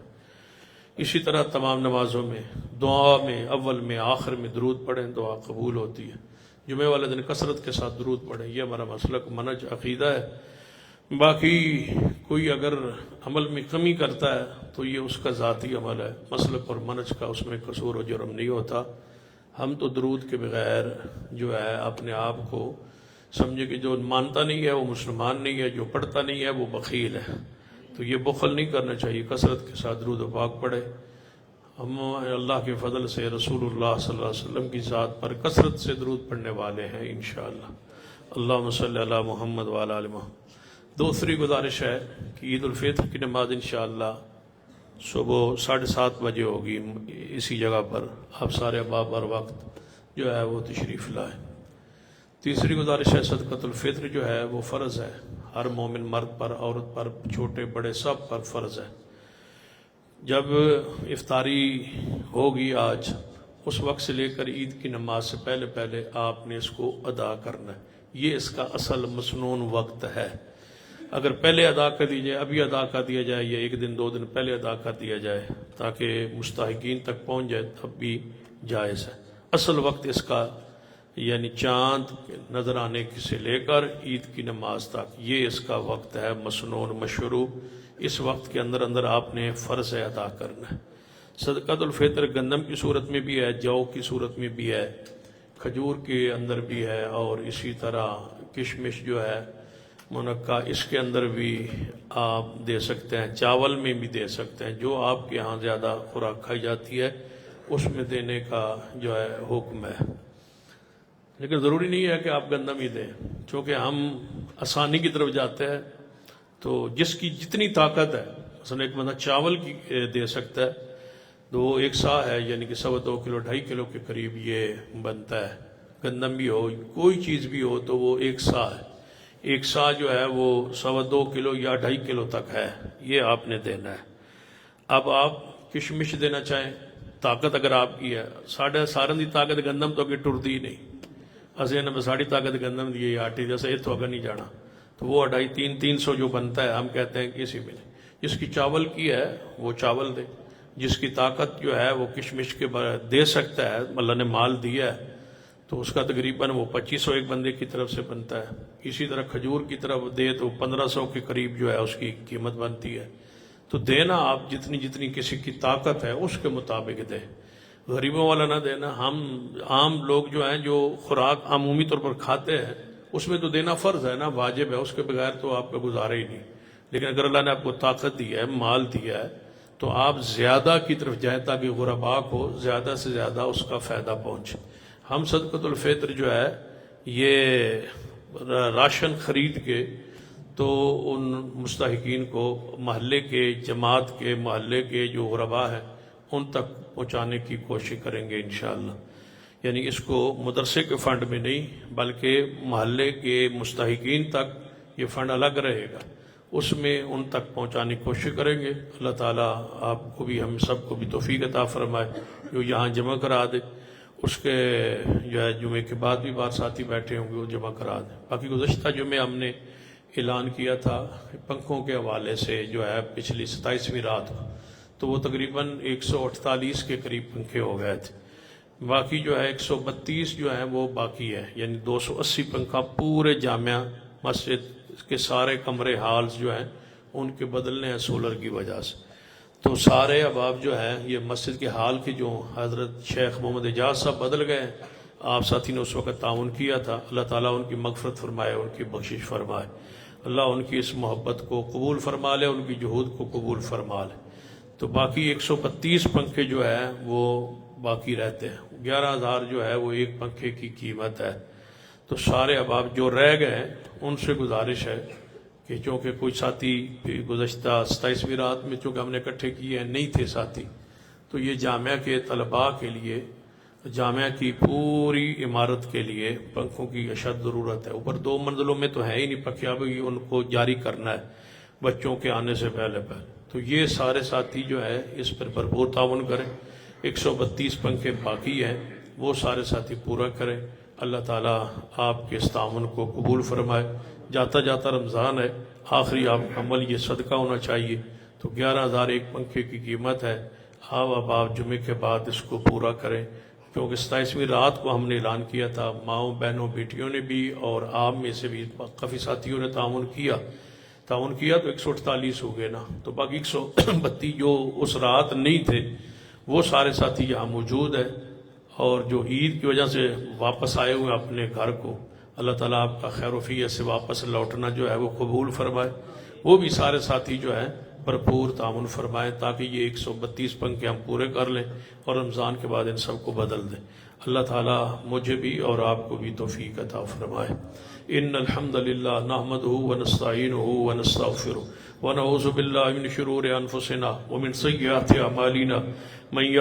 اسی طرح تمام نمازوں میں، دعا میں، اول میں، آخر میں درود پڑھیں، دعا قبول ہوتی ہے۔ جمعہ والے دن کثرت کے ساتھ درود پڑھیں، یہ ہمارا مسلک منہج عقیدہ ہے۔ باقی کوئی اگر عمل میں کمی کرتا ہے تو یہ اس کا ذاتی عمل ہے، مسلک اور منہج کا اس میں قصور و جرم نہیں ہوتا۔ ہم تو درود کے بغیر جو ہے اپنے آپ کو سمجھے کہ جو مانتا نہیں ہے وہ مسلمان نہیں ہے، جو پڑھتا نہیں ہے وہ بخیل ہے، تو یہ بخل نہیں کرنا چاہیے، کثرت کے ساتھ درود و پاک پڑھے۔ ہم اللہ کے فضل سے رسول اللہ صلی اللہ علیہ وسلم کی ذات پر کثرت سے درود پڑھنے والے ہیں انشاءاللہ۔ اللہم صلی علی محمد وعلی آل محمد۔ دوسری گزارش ہے کہ عید الفطر کی نماز انشاءاللہ صبح 7:30 بجے ہوگی اسی جگہ پر، آپ سارے احباب ہر وقت جو ہے وہ تشریف لائیں۔ تیسری گزارش ہے صدقۃ الفطر جو ہے وہ فرض ہے، ہر مومن مرد پر، عورت پر، چھوٹے بڑے سب پر فرض ہے۔ جب افطاری ہوگی آج، اس وقت سے لے کر عید کی نماز سے پہلے پہلے آپ نے اس کو ادا کرنا ہے، یہ اس کا اصل مسنون وقت ہے۔ اگر پہلے ادا کر دیجائے، ابھی ادا کر دیا جائے، یا ایک دن 2 دن پہلے ادا کر دیا جائے تاکہ مستحقین تک پہنچ جائے، تب بھی جائز ہے۔ اصل وقت اس کا یعنی چاند نظر آنے سے لے کر عید کی نماز تک، یہ اس کا وقت ہے مسنون مشروع۔ اس وقت کے اندر اندر آپ نے فرض ادا کرنا ہے۔ صدقۃ الفطر گندم کی صورت میں بھی ہے، جو کی صورت میں بھی ہے، کھجور کے اندر بھی ہے، اور اسی طرح کشمش جو ہے منقع، اس کے اندر بھی آپ دے سکتے ہیں، چاول میں بھی دے سکتے ہیں، جو آپ کے ہاں زیادہ خوراک کھائی جاتی ہے اس میں دینے کا جو ہے حکم ہے۔ لیکن ضروری نہیں ہے کہ آپ گندم ہی دیں، چونکہ ہم آسانی کی طرف جاتے ہیں، تو جس کی جتنی طاقت ہے، مثلا ایک بندہ چاول کی دے سکتا ہے، تو وہ 1 سا ہے، یعنی کہ 2.25 کلو 2.5 کلو کے قریب یہ بنتا ہے۔ گندم بھی ہو، کوئی چیز بھی ہو، تو وہ 1 سا ہے۔ 1 سا جو ہے وہ 2.25 کلو یا 2.5 کلو تک ہے، یہ آپ نے دینا ہے۔ اب آپ کشمش دینا چاہیں، طاقت اگر آپ کی ہے، سارن دی طاقت گندم تو اگر ٹردی نہیں، اسے نہ ساڑی طاقت گندم دی آٹے جیسے اتو اگر نہیں جانا، تو وہ 2.5 300 جو بنتا ہے، ہم کہتے ہیں کسی میں نہیں۔ جس کی چاول کی ہے وہ چاول دے، جس کی طاقت جو ہے وہ کشمش کے دے سکتا ہے، اللہ نے مال دیا ہے، تو اس کا تقریباً وہ 2500 ایک بندے کی طرف سے بنتا ہے۔ اسی طرح کھجور کی طرف دے تو 1500 کے قریب جو ہے اس کی قیمت بنتی ہے۔ تو دینا آپ جتنی کسی کی طاقت ہے اس کے مطابق دے، غریبوں والا نہ دینا۔ ہم عام لوگ جو ہیں جو خوراک عمومی طور پر کھاتے ہیں، اس میں تو دینا فرض ہے نا، واجب ہے، اس کے بغیر تو آپ کا گزارا ہی نہیں۔ لیکن اگر اللہ نے آپ کو طاقت دی ہے، مال دیا ہے، تو آپ زیادہ کی طرف جائیں تاکہ غرباء کو زیادہ سے زیادہ اس کا فائدہ پہنچے۔ ہم صدقۃ الفطر جو ہے یہ راشن خرید کے تو ان مستحقین کو محلے کے، جماعت کے، محلے کے جو غرباء ہیں ان تک پہنچانے کی کوشش کریں گے انشاءاللہ۔ یعنی اس کو مدرسے کے فنڈ میں نہیں، بلکہ محلے کے مستحقین تک یہ فنڈ الگ رہے گا، اس میں ان تک پہنچانے کی کوشش کریں گے۔ اللہ تعالیٰ آپ کو بھی، ہم سب کو بھی توفیق عطا فرمائے، جو یہاں جمع کرا دے، اس کے جو ہے جمعے کے بعد بھی بات ساتھی بیٹھے ہوں گے وہ جمع کرا دیں۔ باقی گزشتہ جمعے ہم نے اعلان کیا تھا پنکھوں کے حوالے سے، جو ہے پچھلی 27ویں رات کو، تو وہ تقریباً 148 کے قریب پنکھے ہو گئے تھے۔ باقی جو ہے 132 جو ہیں وہ باقی ہے، یعنی 280 پنکھا پورے جامعہ مسجد کے سارے کمرے ہالز جو ہیں ان کے بدلنے ہیں سولر کی وجہ سے۔ تو سارے احباب جو ہیں یہ مسجد کے حال کی جو حضرت شیخ محمد اعجاز صاحب بدل گئے ہیں، آپ ساتھی نے اس وقت تعاون کیا تھا، اللہ تعالیٰ ان کی مغفرت فرمائے، ان کی بخشش فرمائے، اللہ ان کی اس محبت کو قبول فرما لے، ان کی جہود کو قبول فرما لے۔ تو باقی 132 پنکھے جو ہیں وہ باقی رہتے ہیں، 11,000 جو ہے وہ ایک پنکھے کی قیمت ہے۔ تو سارے احباب جو رہ گئے ہیں ان سے گزارش ہے کہ چونکہ کوئی ساتھی گزشتہ 27ویں رات میں چونکہ ہم نے اکٹھے کیے ہیں نہیں تھے ساتھی، تو یہ جامعہ کے طلباء کے لیے، جامعہ کی پوری عمارت کے لیے پنکھوں کی اشد ضرورت ہے۔ اوپر 2 منزلوں میں تو ہے ہی نہیں پنکھے، اب ان کو جاری کرنا ہے بچوں کے آنے سے پہلے تو یہ سارے ساتھی جو ہے اس پر بھرپور تعاون کریں۔ 132 پنکھے باقی ہیں، وہ سارے ساتھی پورا کریں۔ اللہ تعالیٰ آپ کے اس تعاون کو قبول فرمائے۔ جاتا جاتا رمضان ہے، آخری آپ کا عمل یہ صدقہ ہونا چاہیے، تو 11,000 ایک پنکھے کی قیمت ہے۔ اب آپ جمعے کے بعد اس کو پورا کریں، کیونکہ 27ویں رات کو ہم نے اعلان کیا تھا، ماؤں بہنوں بیٹیوں نے بھی اور آپ میں سے بھی کافی ساتھیوں نے تعاون کیا تو 148 ہو گئے نا، تو باقی 132 جو اس رات نہیں تھے وہ سارے ساتھی یہاں موجود ہیں، اور جو عید کی وجہ سے واپس آئے ہوئے اپنے گھر کو، اللہ تعالیٰ آپ کا خیر و فیت سے واپس لوٹنا جو ہے وہ قبول فرمائے۔ وہ بھی سارے ساتھی جو ہیں بھرپور تعاون فرمائیں تاکہ یہ 132 پنکھے ہم پورے کر لیں اور رمضان کے بعد ان سب کو بدل دیں۔ اللہ تعالیٰ مجھے بھی اور آپ کو بھی توفیق عطا فرمائے۔ ان الحمد للہ نحمدہ ونستعینہ ونستغفرہ ونعوذ باللہ من شرور انفسنا ومن سیئات اعمالنا من